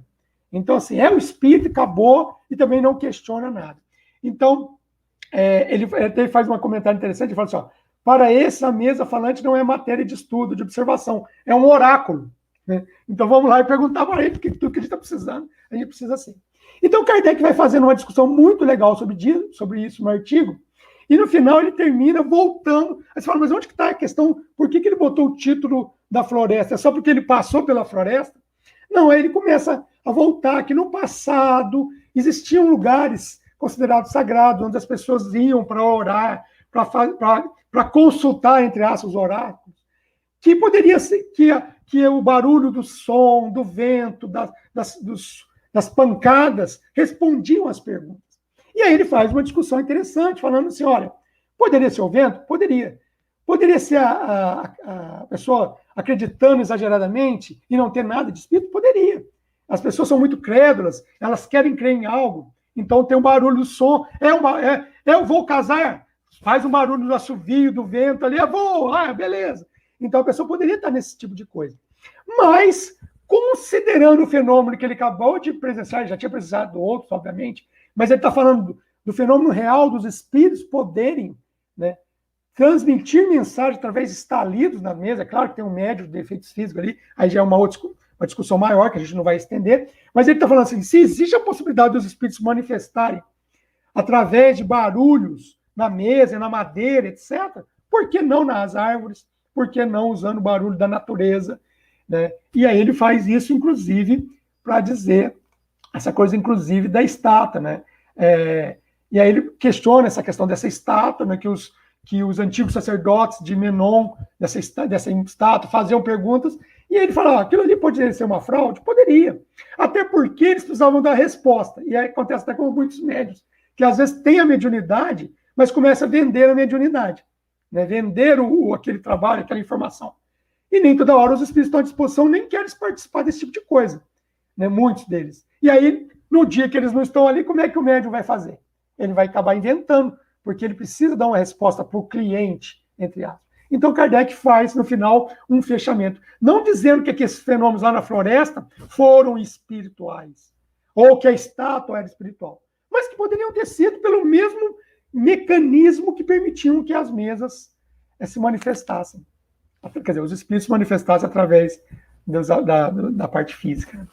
Então, assim, é o espírito, acabou, e também não questiona nada. Então, ele até faz um comentário interessante, ele fala assim, ó, para esse, a mesa falante não é matéria de estudo, de observação, é um oráculo. Né? Então, vamos lá e perguntar para ele o que tudo que a gente está precisando, a gente precisa sim. Então, Kardec vai fazendo uma discussão muito legal sobre isso no artigo, e no final ele termina voltando. Aí você fala, mas onde que está a questão? Por que ele botou o título da floresta? É só porque ele passou pela floresta? Não, aí ele começa a voltar que no passado existiam lugares considerados sagrados, onde as pessoas iam para orar, para consultar, entre aspas, os oráculos, que poderia ser que o barulho do som, do vento, das pancadas respondiam às perguntas. E aí ele faz uma discussão interessante, falando assim, olha, poderia ser o vento? Poderia. Poderia ser a pessoa acreditando exageradamente e não ter nada de espírito? Poderia. As pessoas são muito crédulas, elas querem crer em algo. Então tem um barulho do som, eu vou casar, faz um barulho do assovio, do vento ali, beleza. Então a pessoa poderia estar nesse tipo de coisa. Mas, considerando o fenômeno que ele acabou de presenciar, já tinha presenciado outros, obviamente, mas ele está falando do fenômeno real dos espíritos poderem, né, transmitir mensagem através de estalidos na mesa. É claro que tem um médio de efeitos físicos ali, aí já é uma discussão maior, que a gente não vai estender, mas ele está falando assim, se existe a possibilidade dos espíritos manifestarem através de barulhos na mesa, na madeira, etc., por que não nas árvores? Por que não usando o barulho da natureza? Né? E aí ele faz isso, inclusive, para dizer essa coisa, inclusive, da estátua. Né? E aí ele questiona essa questão dessa estátua, né, que os antigos sacerdotes de Menon, dessa estátua, faziam perguntas, e ele fala, aquilo ali poderia ser uma fraude? Poderia. Até porque eles precisavam dar resposta. E aí acontece até com muitos médiuns, que às vezes tem a mediunidade, mas começa a vender a mediunidade. Né? Vender aquele trabalho, aquela informação. E nem toda hora os espíritos estão à disposição, nem querem participar desse tipo de coisa. Né? Muitos deles. E aí, no dia que eles não estão ali, como é que o médium vai fazer? Ele vai acabar inventando, porque ele precisa dar uma resposta para o cliente, entre aspas. Então, Kardec faz, no final, um fechamento. Não dizendo que esses fenômenos lá na floresta foram espirituais, ou que a estátua era espiritual, mas que poderiam ter sido pelo mesmo mecanismo que permitiam que as mesas se manifestassem. Quer dizer, os espíritos se manifestassem através da parte física.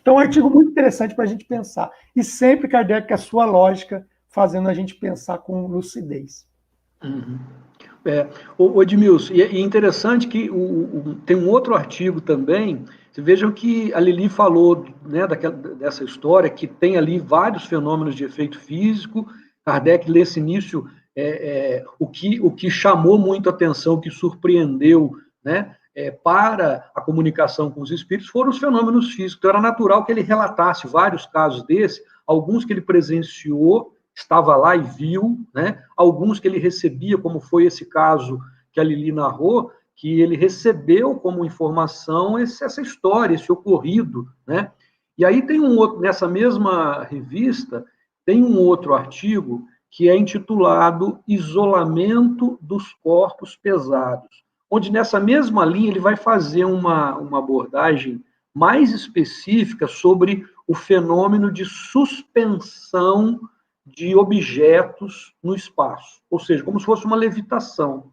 Então, um artigo muito interessante para a gente pensar. E sempre Kardec, com a sua lógica, fazendo a gente pensar com lucidez. Uhum. O Edmilson, e é interessante que tem um outro artigo também, vocês vejam que a Lili falou, né, dessa história, que tem ali vários fenômenos de efeito físico. Kardec, nesse início, o que chamou muito a atenção, o que surpreendeu, né, para a comunicação com os espíritos, foram os fenômenos físicos. Então, era natural que ele relatasse vários casos desses, alguns que ele presenciou, estava lá e viu, né? Alguns que ele recebia, como foi esse caso que a Lili narrou, que ele recebeu como informação essa história, esse ocorrido, né? E aí tem um outro, nessa mesma revista, tem um outro artigo que é intitulado Isolamento dos Corpos Pesados, onde nessa mesma linha ele vai fazer uma abordagem mais específica sobre o fenômeno de suspensão de objetos no espaço, ou seja, como se fosse uma levitação.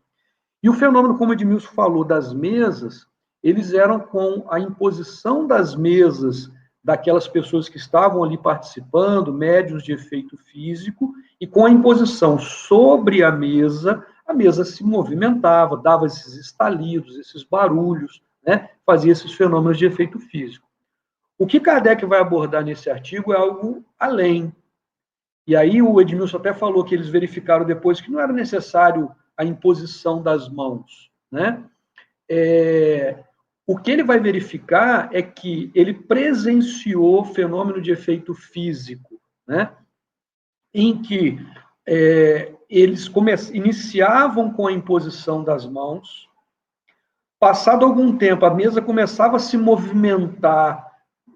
E o fenômeno, como o Edmilson falou, das mesas, eles eram com a imposição das mesas daquelas pessoas que estavam ali participando, médiuns de efeito físico, e com a imposição sobre a mesa se movimentava, dava esses estalidos, esses barulhos, né? Fazia esses fenômenos de efeito físico. O que Kardec vai abordar nesse artigo é algo além. E aí o Edmilson até falou que eles verificaram depois que não era necessário a imposição das mãos, né? O que ele vai verificar é que ele presenciou fenômeno de efeito físico, né? Em que eles iniciavam com a imposição das mãos, passado algum tempo, a mesa começava a se movimentar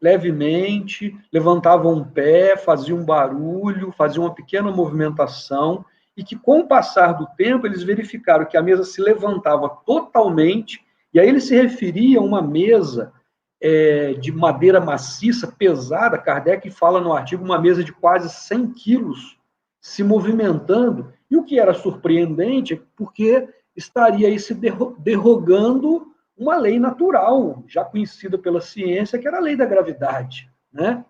levemente, levantavam um pé, faziam um barulho, faziam uma pequena movimentação, e que com o passar do tempo eles verificaram que a mesa se levantava totalmente, e aí ele se referia a uma mesa de madeira maciça, pesada. Kardec fala no artigo uma mesa de quase 100 quilos se movimentando, e o que era surpreendente é porque estaria aí se derrogando uma lei natural, já conhecida pela ciência, que era a lei da gravidade, né?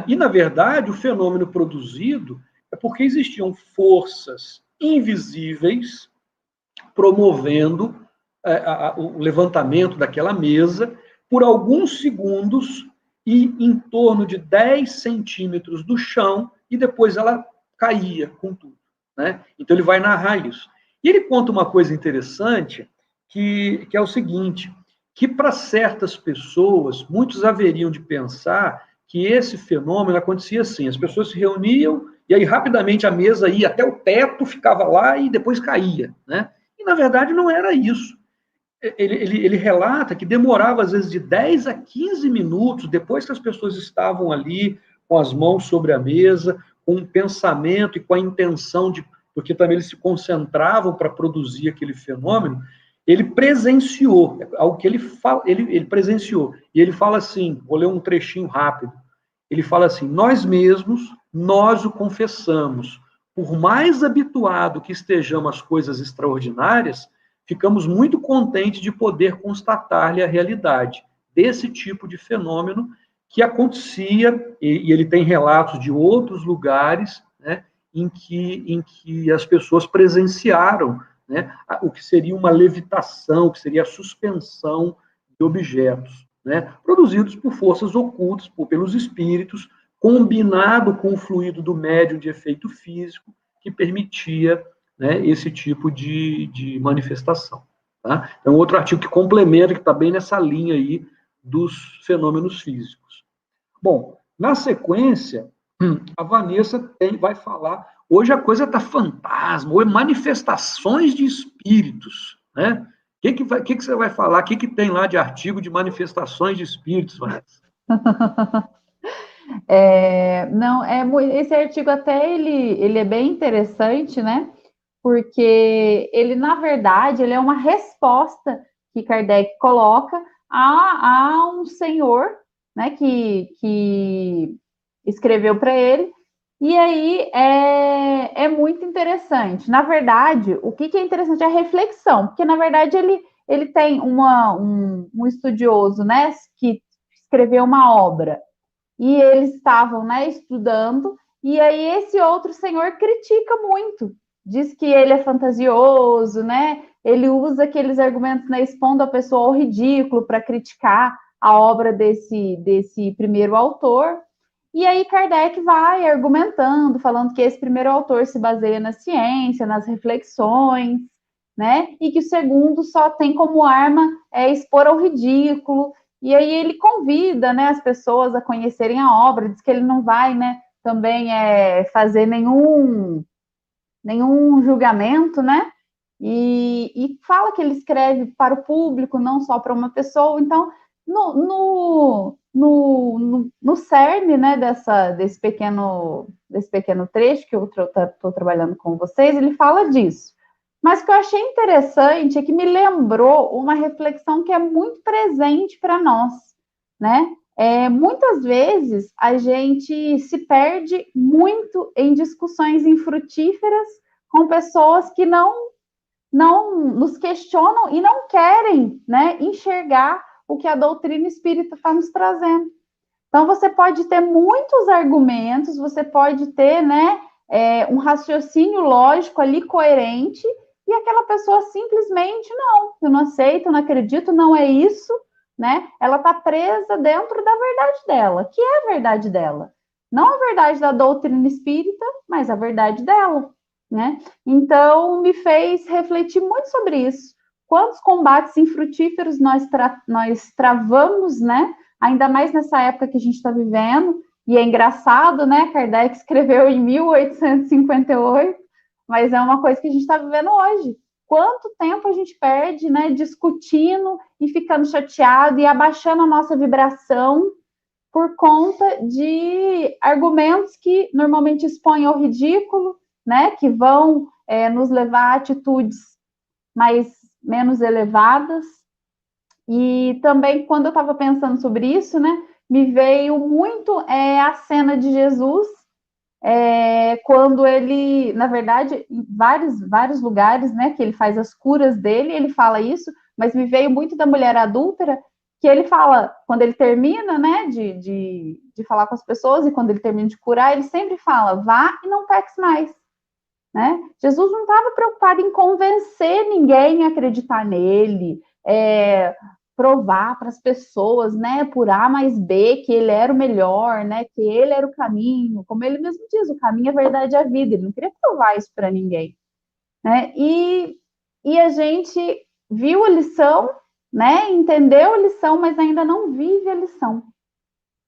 E, na verdade, o fenômeno produzido é porque existiam forças invisíveis promovendo o levantamento daquela mesa por alguns segundos e em torno de 10 centímetros do chão, e depois ela caía com tudo, né? Então ele vai narrar isso. E ele conta uma coisa interessante, que é o seguinte, que para certas pessoas, muitos haveriam de pensar que esse fenômeno acontecia assim, as pessoas se reuniam e aí rapidamente a mesa ia até o teto, ficava lá e depois caía, né? E na verdade não era isso. Ele relata que demorava às vezes de 10 a 15 minutos, depois que as pessoas estavam ali com as mãos sobre a mesa, com um pensamento e com a intenção de... porque também eles se concentravam para produzir aquele fenômeno, ele presenciou, algo que ele presenciou, e ele fala assim, vou ler um trechinho rápido, ele fala assim, nós mesmos, nós o confessamos, por mais habituado que estejamos às coisas extraordinárias, ficamos muito contentes de poder constatar-lhe a realidade desse tipo de fenômeno que acontecia, e ele tem relatos de outros lugares, né, em que as pessoas presenciaram, né, o que seria uma levitação, o que seria a suspensão de objetos, né, produzidos por forças ocultas, pelos espíritos, combinado com o fluido do médium de efeito físico, que permitia, né, esse tipo de manifestação. Tá? Então, outro artigo que complementa, que está bem nessa linha aí dos fenômenos físicos. Bom, na sequência, a Vanessa vai falar, hoje a coisa está fantasma, ou manifestações de espíritos, né? O que você vai falar? O que tem lá de artigo de manifestações de espíritos, Vanessa? Não, esse artigo até ele é bem interessante, né? Porque ele, na verdade, ele é uma resposta que Kardec coloca a um senhor, né, que escreveu para ele, e aí é muito interessante. Na verdade, o que é interessante é a reflexão, porque, na verdade, ele tem um estudioso, né, que escreveu uma obra, e eles estavam, né, estudando, e aí esse outro senhor critica muito, diz que ele é fantasioso, né, ele usa aqueles argumentos, né, expondo a pessoa ao ridículo para criticar a obra desse primeiro autor, e aí Kardec vai argumentando, falando que esse primeiro autor se baseia na ciência, nas reflexões, né, e que o segundo só tem como arma expor ao ridículo. E aí ele convida, né, as pessoas a conhecerem a obra, diz que ele não vai, né, também fazer nenhum julgamento, né, e fala que ele escreve para o público, não só para uma pessoa. Então, no cerne, né, desse pequeno trecho que eu estou trabalhando com vocês, ele fala disso. Mas o que eu achei interessante é que me lembrou uma reflexão que é muito presente para nós, né? Muitas vezes a gente se perde muito em discussões infrutíferas com pessoas que não nos questionam e não querem, né, enxergar o que a doutrina espírita está nos trazendo. Então, você pode ter muitos argumentos, você pode ter, né, um raciocínio lógico ali coerente, e aquela pessoa simplesmente, não, eu não aceito, eu não acredito, não é isso, né? Ela está presa dentro da verdade dela, que é a verdade dela. Não a verdade da doutrina espírita, mas a verdade dela, né? Então, me fez refletir muito sobre isso. Quantos combates infrutíferos nós travamos, né? Ainda mais nessa época que a gente está vivendo, e é engraçado, né? Kardec escreveu em 1858, mas é uma coisa que a gente está vivendo hoje. Quanto tempo a gente perde, né, discutindo e ficando chateado e abaixando a nossa vibração por conta de argumentos que normalmente expõem ao ridículo, né, que vão nos levar a atitudes menos elevadas. E também, quando eu estava pensando sobre isso, né, me veio muito a cena de Jesus, quando ele, na verdade, em vários lugares, né, que ele faz as curas dele, ele fala isso, mas me veio muito da mulher adúltera, que ele fala, quando ele termina, né, de falar com as pessoas, e quando ele termina de curar, ele sempre fala, vá e não peques mais, né? Jesus não estava preocupado em convencer ninguém a acreditar nele, provar para as pessoas, né, por A mais B, que ele era o melhor, né, que ele era o caminho, como ele mesmo diz, o caminho, a verdade e a vida. Ele não queria provar isso para ninguém, né? E a gente viu a lição, né, entendeu a lição, mas ainda não vive a lição.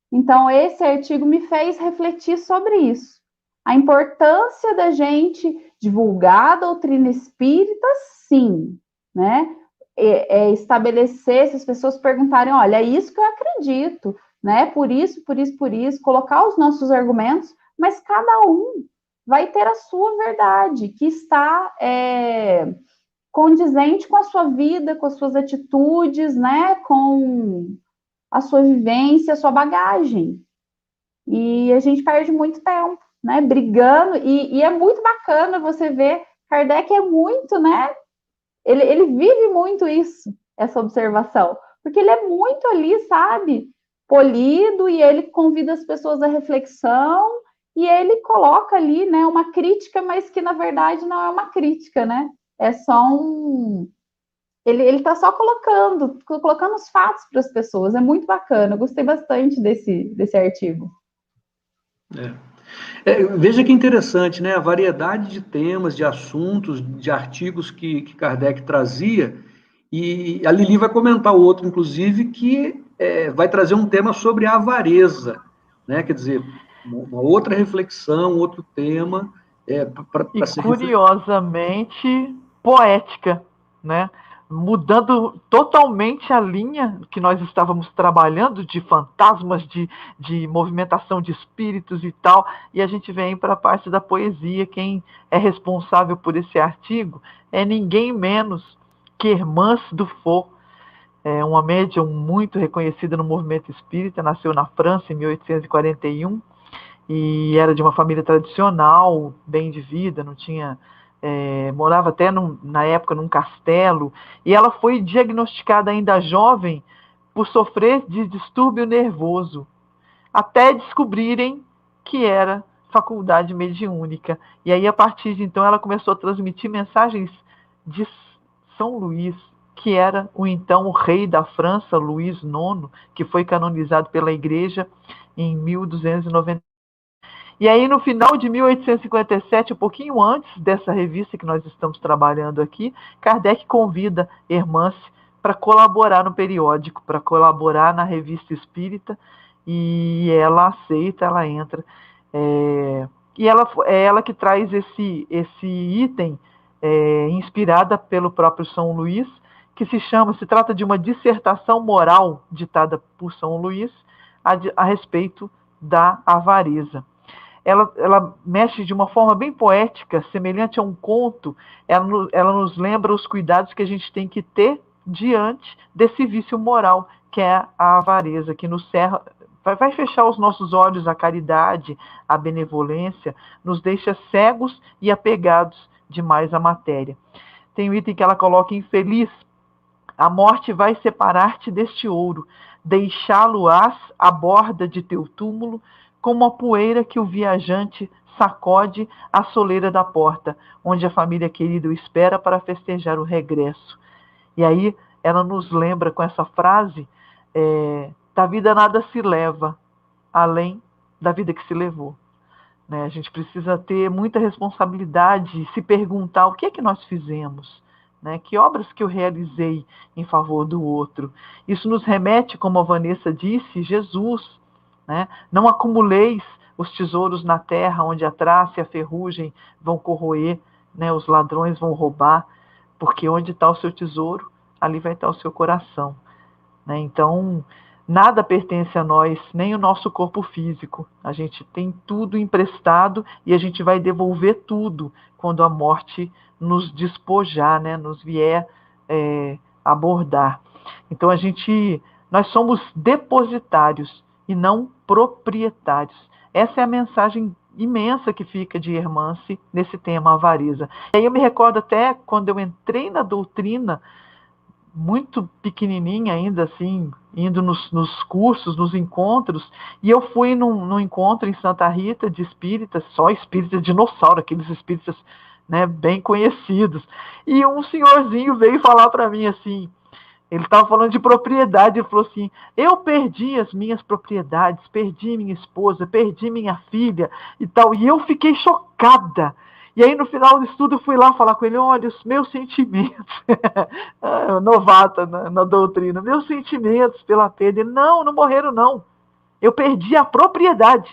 Então, esse artigo me fez refletir sobre isso. A importância da gente divulgar a doutrina espírita, sim, né? Estabelecer, se as pessoas perguntarem, olha, é isso que eu acredito, né? Por isso, colocar os nossos argumentos, mas cada um vai ter a sua verdade, que está condizente com a sua vida, com as suas atitudes, né? Com a sua vivência, a sua bagagem. E a gente perde muito tempo, né? Brigando, e é muito bacana você ver, Kardec é muito, né? Ele vive muito isso, essa observação, porque ele é muito ali, sabe? Polido, e ele convida as pessoas à reflexão, e ele coloca ali, né, uma crítica, mas que na verdade não é uma crítica, né? É só ele está só colocando os fatos para as pessoas. É muito bacana. Eu gostei bastante desse artigo. Veja que interessante, né? A variedade de temas, de assuntos, de artigos que Kardec trazia, e a Lili vai comentar o outro, inclusive, que vai trazer um tema sobre a avareza, né? Quer dizer, uma outra reflexão, outro tema para ser curiosamente poética, né? Mudando totalmente a linha que nós estávamos trabalhando de fantasmas, de movimentação de espíritos e tal, e a gente vem para a parte da poesia. Quem é responsável por esse artigo é ninguém menos que Hermance Dufour, uma médium muito reconhecida no movimento espírita, nasceu na França em 1841, e era de uma família tradicional, bem de vida, não tinha... morava até na época num castelo, e ela foi diagnosticada ainda jovem por sofrer de distúrbio nervoso, até descobrirem que era faculdade mediúnica. E aí, a partir de então, ela começou a transmitir mensagens de São Luís, que era o rei da França, Luís IX, que foi canonizado pela Igreja em 1290. E aí, no final de 1857, um pouquinho antes dessa revista que nós estamos trabalhando aqui, Kardec convida Hermance para colaborar no periódico, para colaborar na Revista Espírita, e ela aceita, ela entra. E é ela que traz esse item, inspirada pelo próprio São Luís, que se trata de uma dissertação moral ditada por São Luís a respeito da avareza. Ela mexe de uma forma bem poética, semelhante a um conto. Ela nos lembra os cuidados que a gente tem que ter diante desse vício moral, que é a avareza, que nos cerra, vai fechar os nossos olhos à caridade, à benevolência, nos deixa cegos e apegados demais à matéria. Tem um item que ela coloca: infeliz, a morte vai separar-te deste ouro, deixá-lo-ás à borda de teu túmulo, como a poeira que o viajante sacode à soleira da porta, onde a família querida o espera para festejar o regresso. E aí ela nos lembra com essa frase: da vida nada se leva, além da vida que se levou. Né? A gente precisa ter muita responsabilidade e se perguntar o que é que nós fizemos. Né? Que obras que eu realizei em favor do outro? Isso nos remete, como a Vanessa disse, Jesus. Né? Não acumuleis os tesouros na terra, onde a traça e a ferrugem vão corroer, né? Os ladrões vão roubar, porque onde está o seu tesouro, ali vai estar o seu coração. Né? Então, nada pertence a nós, nem o nosso corpo físico. A gente tem tudo emprestado e a gente vai devolver tudo quando a morte nos despojar, né? Nos vier abordar. Então nós somos depositários e não proprietários. Essa é a mensagem imensa que fica de Hermance nesse tema avareza. E aí eu me recordo até quando eu entrei na doutrina, muito pequenininha ainda, assim, indo nos cursos, nos encontros, e eu fui num encontro em Santa Rita de espíritas, só espíritas dinossauro, aqueles espíritas, né, bem conhecidos, e um senhorzinho veio falar para mim assim, ele estava falando de propriedade, ele falou assim, eu perdi as minhas propriedades, perdi minha esposa, perdi minha filha e tal, e eu fiquei chocada. E aí, no final do estudo, eu fui lá falar com ele, olha, os meus sentimentos, novata na doutrina, meus sentimentos pela perda. Ele, não morreram, não. Eu perdi a propriedade.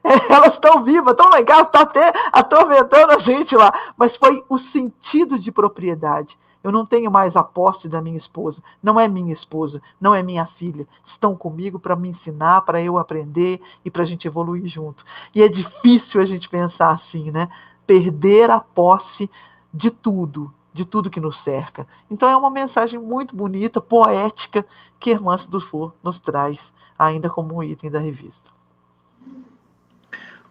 Elas estão vivas, estão lá em casa, está até atormentando a gente lá. Mas foi o sentido de propriedade. Eu não tenho mais a posse da minha esposa. Não é minha esposa, não é minha filha. Estão comigo para me ensinar, para eu aprender e para a gente evoluir junto. E é difícil a gente pensar assim, né? Perder a posse de tudo que nos cerca. Então é uma mensagem muito bonita, poética, que Hermance Dufour nos traz, ainda como um item da revista.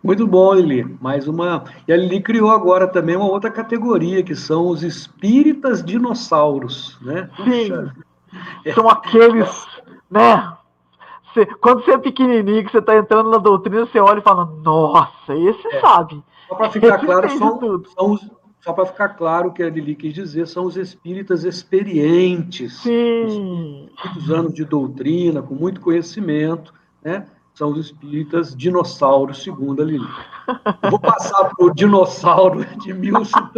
Muito bom, Lili. Mais uma. E a Lili criou agora também uma outra categoria, que são os espíritas dinossauros, né? Sim, são aqueles, né? Quando você é pequenininho, que você está entrando na doutrina, você olha e fala, nossa, esse sabe. Só para ficar claro, só para ficar claro o que a Lili quis dizer, são os espíritas experientes. Sim. Com muitos anos de doutrina, com muito conhecimento, né? São os espíritas dinossauros, segundo a Lili. Eu vou passar para o dinossauro Edmilson.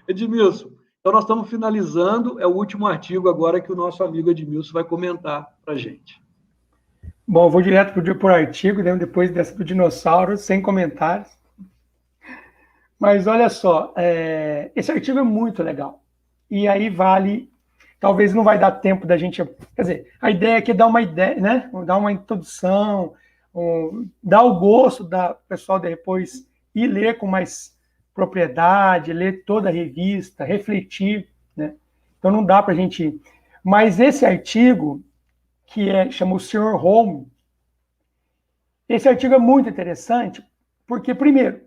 Edmilson, então nós estamos finalizando, é o último artigo agora que o nosso amigo Edmilson vai comentar para a gente. Bom, eu vou direto para o artigo, né, depois dessa do dinossauro, sem comentários. Mas olha só, esse artigo é muito legal. E aí vale, talvez não vai dar tempo da gente, quer dizer, a ideia aqui é dar uma ideia, né? Dar uma introdução, dar o gosto da pessoal depois ir ler com mais propriedade, ler toda a revista, refletir, né? Então não dá para a gente... Mas esse artigo, que chama o Sr. Home, esse artigo é muito interessante, porque, primeiro,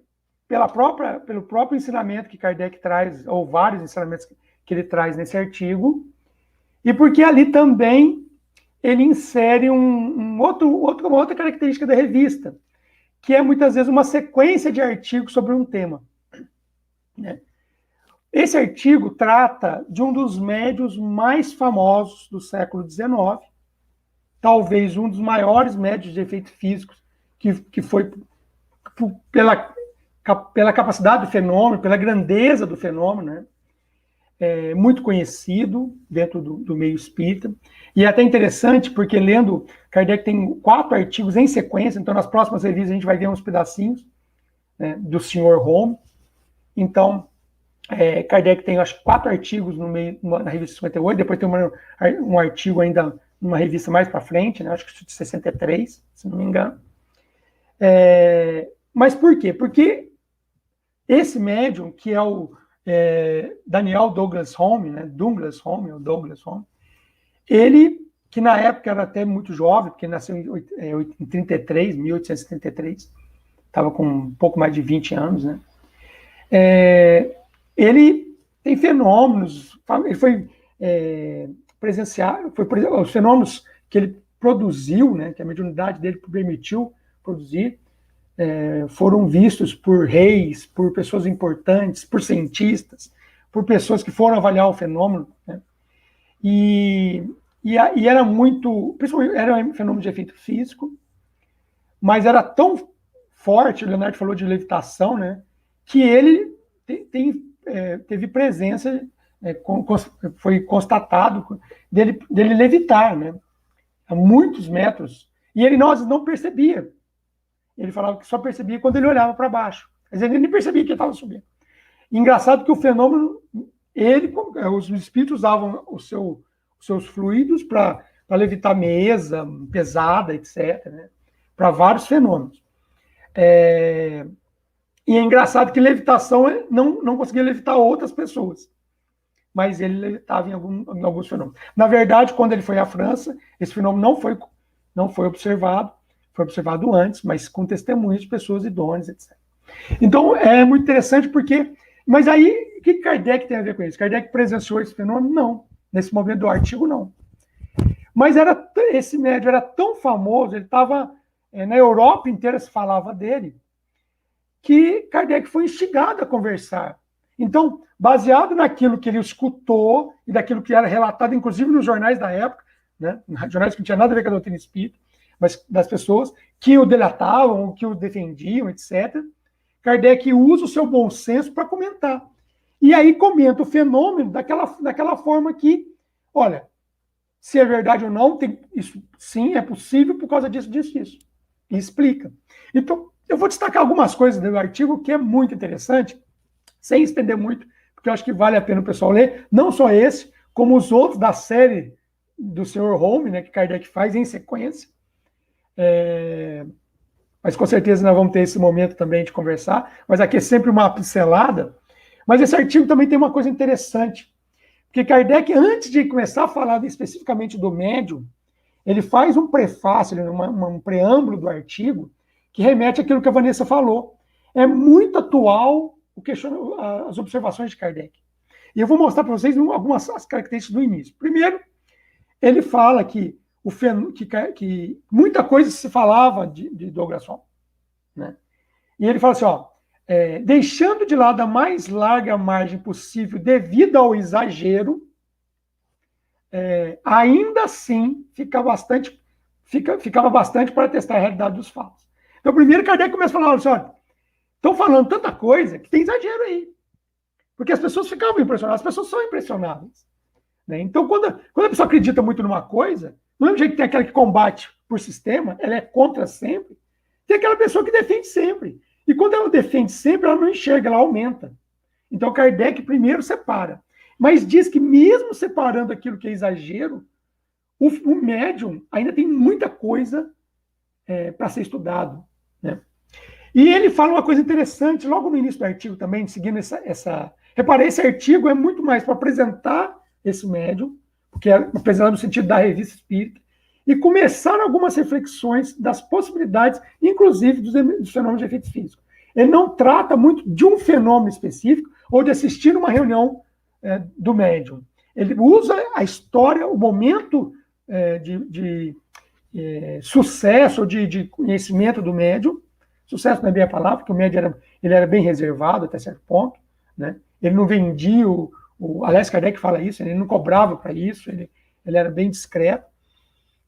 pelo próprio ensinamento que Kardec traz, ou vários ensinamentos que ele traz nesse artigo, e porque ali também ele insere uma outra característica da revista, que é muitas vezes uma sequência de artigos sobre um tema. Esse artigo trata de um dos médiuns mais famosos do século XIX, talvez um dos maiores médiuns de efeitos físicos, que foi pela capacidade do fenômeno, pela grandeza do fenômeno, né? Muito conhecido dentro do meio espírita. E é até interessante, porque lendo, Kardec tem 4 artigos em sequência, então nas próximas revistas a gente vai ver uns pedacinhos, né, do Sr. Home. Então, Kardec tem, acho, 4 artigos na revista 58, depois tem um artigo ainda numa revista mais para frente, né, acho que de 63, se não me engano. Mas por quê? Porque esse médium, que é o Daniel Douglas Home, né, Douglas Home, ele, que na época era até muito jovem, porque nasceu em 1833, estava com um pouco mais de 20 anos, né? Ele tem fenômenos, ele foi presenciar, os fenômenos que ele produziu, né, que a mediunidade dele permitiu produzir, foram vistos por reis, por pessoas importantes, por cientistas, por pessoas que foram avaliar o fenômeno, né? E era muito, principalmente era um fenômeno de efeito físico, mas era tão forte, o Leonardo falou de levitação, né, que ele teve presença, foi constatado dele levitar, né, a muitos metros, e nós não percebia. Ele falava que só percebia quando ele olhava para baixo. Mas ele nem percebia que ele estava subindo. Engraçado que o fenômeno, os espíritos usavam os seus fluidos para levitar mesa pesada, etc., né? Para vários fenômenos. E é engraçado que levitação não conseguia levitar outras pessoas. mas ele estava em alguns fenômenos. Na verdade, quando ele foi à França, esse fenômeno não foi observado, foi observado antes, mas com testemunhos de pessoas idôneas, etc. Então, é muito interessante porque... Mas aí, o que Kardec tem a ver com isso? Kardec presenciou esse fenômeno? Não. Nesse momento do artigo, não. Mas esse médium era tão famoso, ele estava... na Europa inteira se falava dele, que Kardec foi instigado a conversar. Então, baseado naquilo que ele escutou e daquilo que era relatado, inclusive nos jornais da época, né, jornais que não tinham nada a ver com a doutrina espírita, mas das pessoas que o delatavam, que o defendiam, etc., Kardec usa o seu bom senso para comentar. E aí comenta o fenômeno daquela forma que, olha, se é verdade ou não, isso sim é possível por causa disso. E explica. Então, eu vou destacar algumas coisas do artigo que é muito interessante, sem estender muito, porque eu acho que vale a pena o pessoal ler, não só esse, como os outros da série do Sr. Home, né, que Kardec faz em sequência. Mas com certeza nós vamos ter esse momento também de conversar, mas aqui é sempre uma pincelada. Mas esse artigo também tem uma coisa interessante, porque Kardec, antes de começar a falar especificamente do médium, ele faz um prefácio, um preâmbulo do artigo, que remete àquilo que a Vanessa falou. É muito atual as observações de Kardec. E eu vou mostrar para vocês algumas características do início. Primeiro, ele fala que muita coisa se falava de Douglas Home, né? E ele fala assim, deixando de lado a mais larga margem possível devido ao exagero, ainda assim ficava bastante para testar a realidade dos fatos. Então, primeiro, Kardec começa a falar, olha, estão falando tanta coisa que tem exagero aí. Porque as pessoas ficavam impressionadas, as pessoas são impressionáveis, né? Então, quando a pessoa acredita muito numa coisa, do mesmo jeito que tem aquela que combate por sistema, ela é contra sempre, tem aquela pessoa que defende sempre. E quando ela defende sempre, ela não enxerga, ela aumenta. Então, Kardec primeiro separa. Mas diz que mesmo separando aquilo que é exagero, o médium ainda tem muita coisa para ser estudado, né? E ele fala uma coisa interessante, logo no início do artigo também, seguindo essa... Reparei, esse artigo é muito mais para apresentar esse médium, porque é apresentar no sentido da revista espírita, e começar algumas reflexões das possibilidades, inclusive dos fenômenos de efeitos físicos. Ele não trata muito de um fenômeno específico ou de assistir uma reunião do médium. Ele usa a história, o momento de sucesso, de conhecimento do médium. Sucesso não é bem a palavra, porque o médium ele era bem reservado até certo ponto, né? Ele não vendia, aliás, Kardec fala isso, ele não cobrava para isso, ele era bem discreto.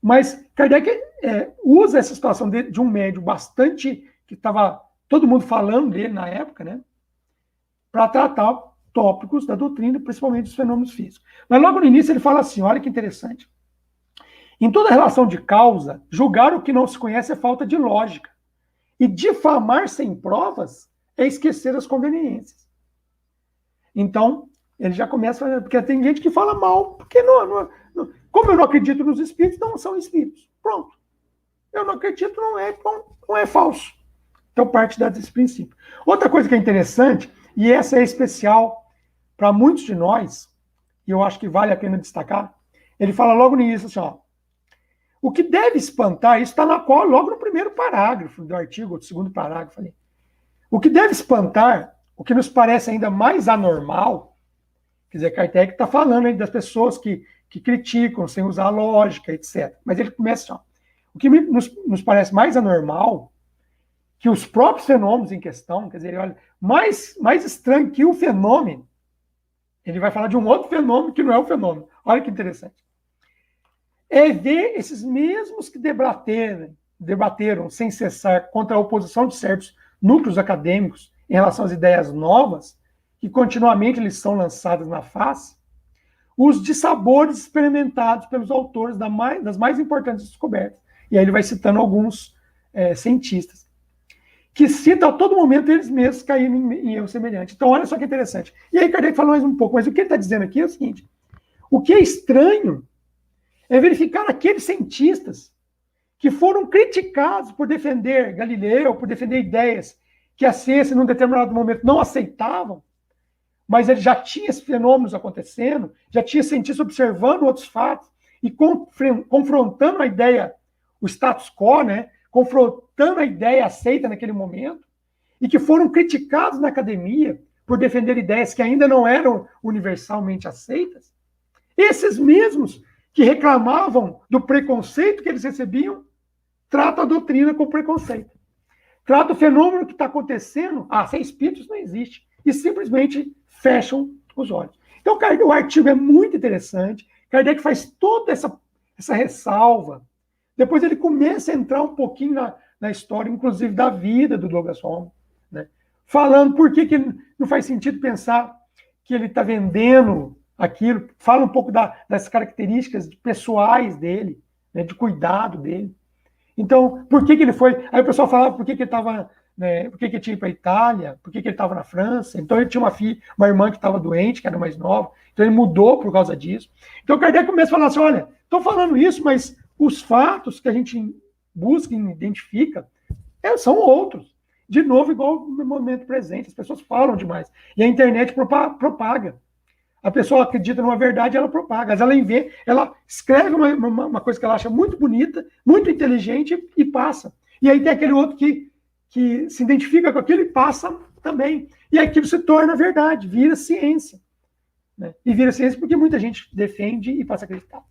Mas Kardec usa essa situação de um médium bastante, que estava todo mundo falando dele na época, né, para tratar tópicos da doutrina, principalmente dos fenômenos físicos. Mas logo no início ele fala assim, olha que interessante. Em toda relação de causa, julgar o que não se conhece é falta de lógica. E difamar sem provas é esquecer as conveniências. Então, ele já começa, porque tem gente que fala mal, porque como eu não acredito nos espíritos, não são espíritos. Pronto. Eu não acredito, não é falso. Então, parte desse princípio. Outra coisa que é interessante, e essa é especial para muitos de nós, e eu acho que vale a pena destacar, ele fala logo no início assim, ó, o que deve espantar, isso está logo no primeiro parágrafo do artigo, do segundo parágrafo ali. O que deve espantar, o que nos parece ainda mais anormal, quer dizer, Kardec está falando aí das pessoas que criticam sem usar lógica, etc. Mas ele começa assim, ó, o que nos parece mais anormal, que os próprios fenômenos em questão, quer dizer, olha, mais estranho que o fenômeno, ele vai falar de um outro fenômeno que não é o fenômeno. Olha que interessante. É ver esses mesmos que debateram sem cessar contra a oposição de certos núcleos acadêmicos em relação às ideias novas, que continuamente eles são lançadas na face, os dissabores experimentados pelos autores das mais importantes descobertas. E aí ele vai citando alguns cientistas, que citam a todo momento eles mesmos caindo em erro semelhante. Então, olha só que interessante. E aí Kardec fala mais um pouco, mas o que ele está dizendo aqui é o seguinte, o que é estranho é verificar aqueles cientistas que foram criticados por defender Galileu, por defender ideias que a ciência, num determinado momento, não aceitavam, mas ele já tinha esses fenômenos acontecendo, já tinha cientistas observando outros fatos e confrontando a ideia, o status quo, né? Confrontando a ideia aceita naquele momento, e que foram criticados na academia por defender ideias que ainda não eram universalmente aceitas. Esses mesmos que reclamavam do preconceito que eles recebiam, tratam a doutrina com preconceito. Tratam o fenômeno que está acontecendo, sem espíritos não existe, e simplesmente fecham os olhos. Então, o artigo é muito interessante, Kardec faz toda essa ressalva, depois ele começa a entrar um pouquinho na história, inclusive da vida do Douglas Home, né? Falando por que não faz sentido pensar que ele está vendendo aquilo, fala um pouco das características pessoais dele, né, de cuidado dele. Então, por que ele foi... Aí o pessoal falava por que ele estava... Né, por que ele tinha ido para a Itália, por que ele estava na França. Então, ele tinha uma irmã que estava doente, que era mais nova, então ele mudou por causa disso. Então, Kardec começa a falar assim, olha, estou falando isso, mas os fatos que a gente busca e identifica são outros. De novo, igual no momento presente, as pessoas falam demais. E a internet propaga. A pessoa acredita numa verdade, ela propaga. Ela escreve uma coisa que ela acha muito bonita, muito inteligente e passa. E aí tem aquele outro que se identifica com aquilo e passa também. E aquilo se torna verdade, vira ciência. Né? E vira ciência porque muita gente defende e passa a acreditar.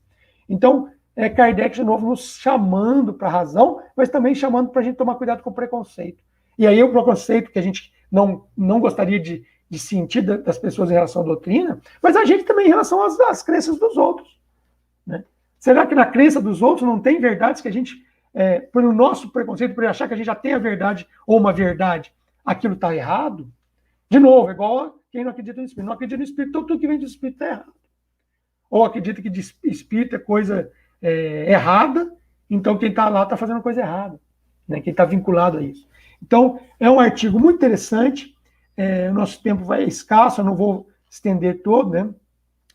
Então, Kardec, de novo, nos chamando para a razão, mas também chamando para a gente tomar cuidado com o preconceito. E aí o preconceito que a gente não gostaria de sentir das pessoas em relação à doutrina, mas a gente também em relação às crenças dos outros. Né? Será que na crença dos outros não tem verdades que a gente, pelo nosso preconceito, por achar que a gente já tem a verdade ou uma verdade, aquilo está errado? De novo, igual quem não acredita no Espírito. Não acredita no Espírito, então tudo que vem do Espírito está errado. Ou acredita que de Espírito é coisa errada, então quem está lá está fazendo coisa errada. Né? Quem está vinculado a isso. Então, é um artigo muito interessante. O nosso tempo vai escasso, eu não vou estender todo, né?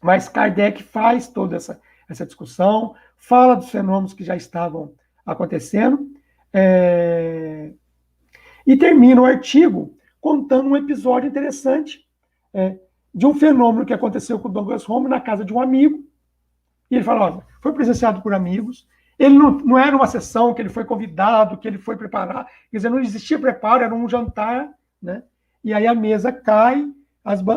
Mas Kardec faz toda essa discussão, fala dos fenômenos que já estavam acontecendo, e termina o artigo contando um episódio interessante de um fenômeno que aconteceu com o Douglas Home na casa de um amigo. E ele fala, olha, foi presenciado por amigos, ele não era uma sessão que ele foi convidado, que ele foi preparar, quer dizer, não existia preparo, era um jantar, né? E aí a mesa cai,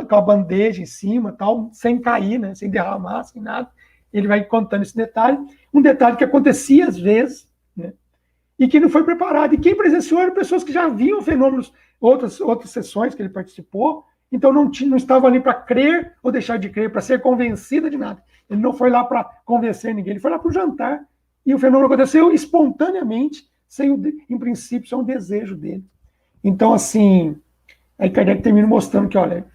com a bandeja em cima, tal, sem cair, né? Sem derramar, sem nada. Ele vai contando esse detalhe, um detalhe que acontecia às vezes, né? E que não foi preparado. E quem presenciou eram pessoas que já viam fenômenos, outras sessões que ele participou, então não estava ali para crer ou deixar de crer, para ser convencida de nada. Ele não foi lá para convencer ninguém, ele foi lá para o jantar. E o fenômeno aconteceu espontaneamente, em princípio, sem um desejo dele. Então, assim, aí Kardec termina mostrando que, olha,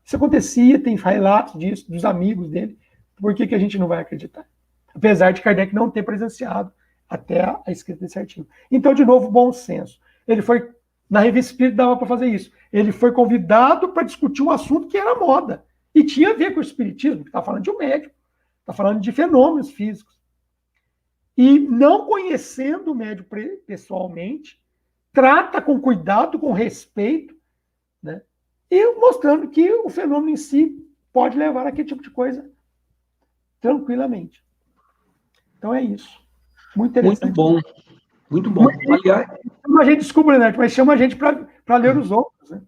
isso acontecia, tem relatos disso, dos amigos dele, por que a gente não vai acreditar? Apesar de Kardec não ter presenciado até a escrita desse artigo. Então, de novo, bom senso. Ele foi, na Revista Espírita dava para fazer isso, ele foi convidado para discutir um assunto que era moda, e tinha a ver com o espiritismo, que está falando de um médico, está falando de fenômenos físicos. E não conhecendo o médium pessoalmente, trata com cuidado, com respeito, né? E mostrando que o fenômeno em si pode levar a aquele tipo de coisa tranquilamente. Então é isso. Muito interessante. Muito bom. Muito bom. Aliás, chama a gente, desculpa, Neto, mas chama a gente para ler os outros. Né?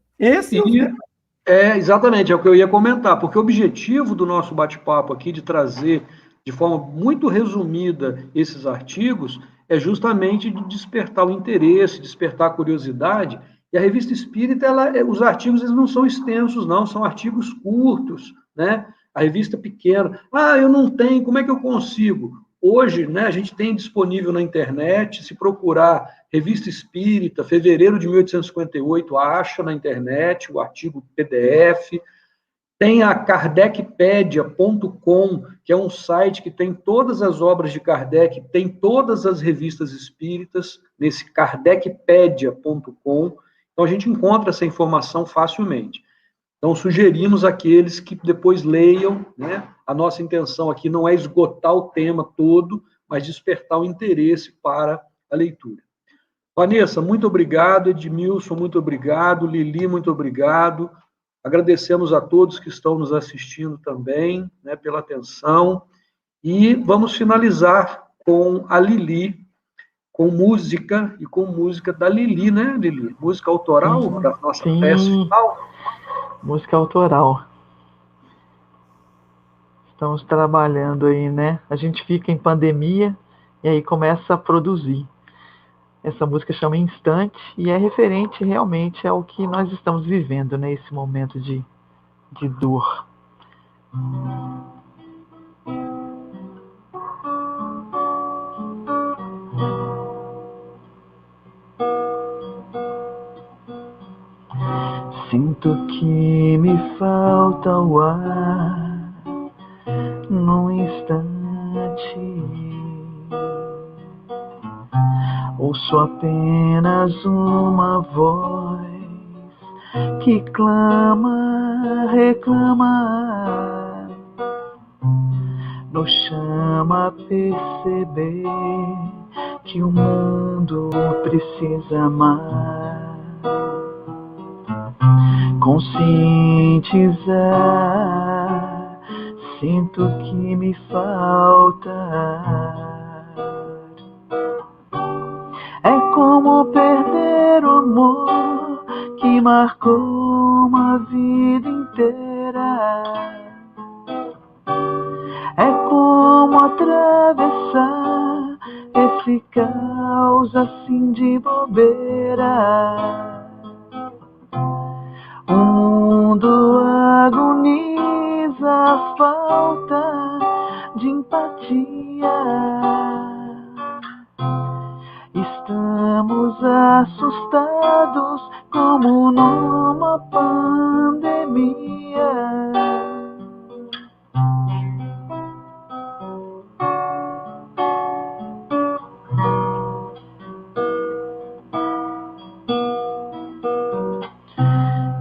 Exatamente, é o que eu ia comentar, porque o objetivo do nosso bate-papo aqui, de trazer de forma muito resumida esses artigos, é justamente de despertar o interesse, despertar a curiosidade. E a Revista Espírita, os artigos eles não são extensos, não, são artigos curtos, né? A revista pequena. Eu não tenho, como é que eu consigo? Hoje, né, a gente tem disponível na internet, se procurar Revista Espírita, fevereiro de 1858, acha na internet o artigo PDF. Tem a kardecpedia.com, que é um site que tem todas as obras de Kardec, tem todas as revistas espíritas, nesse kardecpedia.com. Então, a gente encontra essa informação facilmente. Então, sugerimos àqueles que depois leiam, né? A nossa intenção aqui não é esgotar o tema todo, mas despertar o interesse para a leitura. Vanessa, muito obrigado. Edmilson, muito obrigado. Lili, muito obrigado. Agradecemos a todos que estão nos assistindo também, né, pela atenção. E vamos finalizar com a Lili, com música da Lili, né, Lili? Música autoral para a nossa prece final. Música autoral. Estamos trabalhando aí, né? A gente fica em pandemia e aí começa a produzir. Essa música chama Instante e é referente realmente ao que nós estamos vivendo, né? Esse momento de dor. Sinto que me falta o ar num instante. Ouço apenas uma voz que clama, reclama, nos chama a perceber que o mundo precisa amar, conscientizar, sinto que me falta ar. É como perder o amor que marcou uma vida inteira. É como atravessar esse caos assim de bobeira. O mundo agoniza a falta de empatia. Estamos assustados como numa pandemia.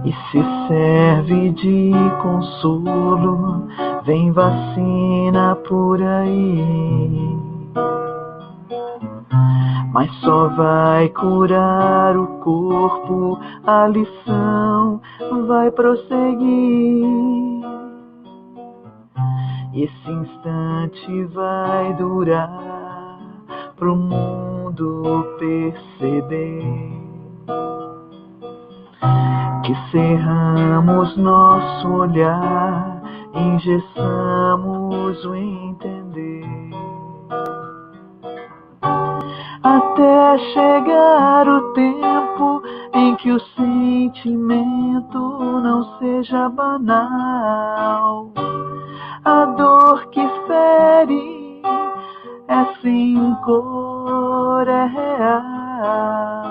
E se serve de consolo, vem vacina por aí. Mas só vai curar o corpo, a lição vai prosseguir. Esse instante vai durar pro mundo perceber que cerramos nosso olhar, engessamos o entender. Até chegar o tempo em que o sentimento não seja banal. A dor que fere é sem cor, é real.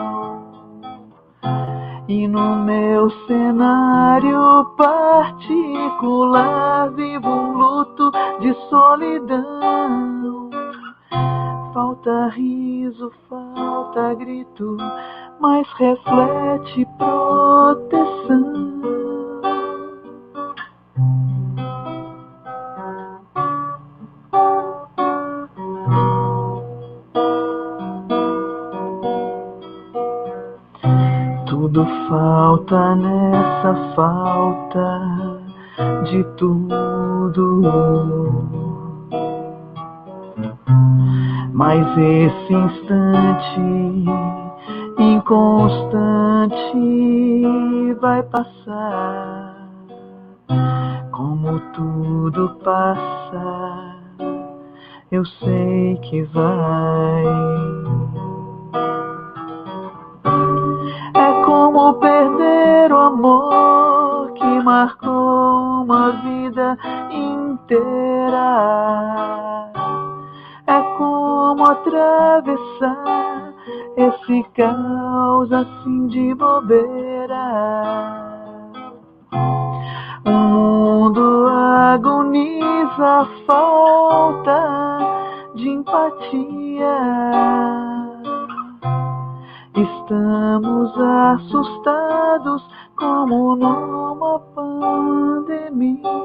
E no meu cenário particular vivo um luto de solidão. Falta riso, falta grito, mas reflete proteção. Tudo falta nessa falta de tudo. Mas esse instante inconstante vai passar, como tudo passa, eu sei que vai. É como perder o amor que marcou uma vida inteira. É como atravessar esse caos assim de bobeira. O mundo agoniza a falta de empatia. Estamos assustados como numa pandemia.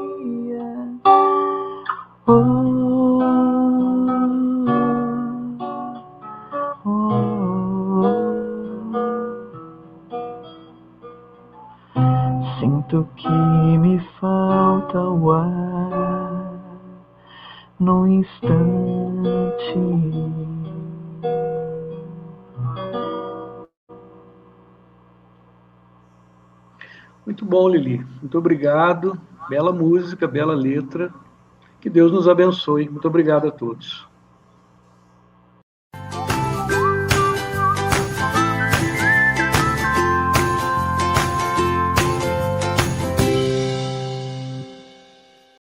Sinto que me falta o ar num instante. Muito bom, Lili. Muito obrigado. Bela música, bela letra. Que Deus nos abençoe. Muito obrigado a todos.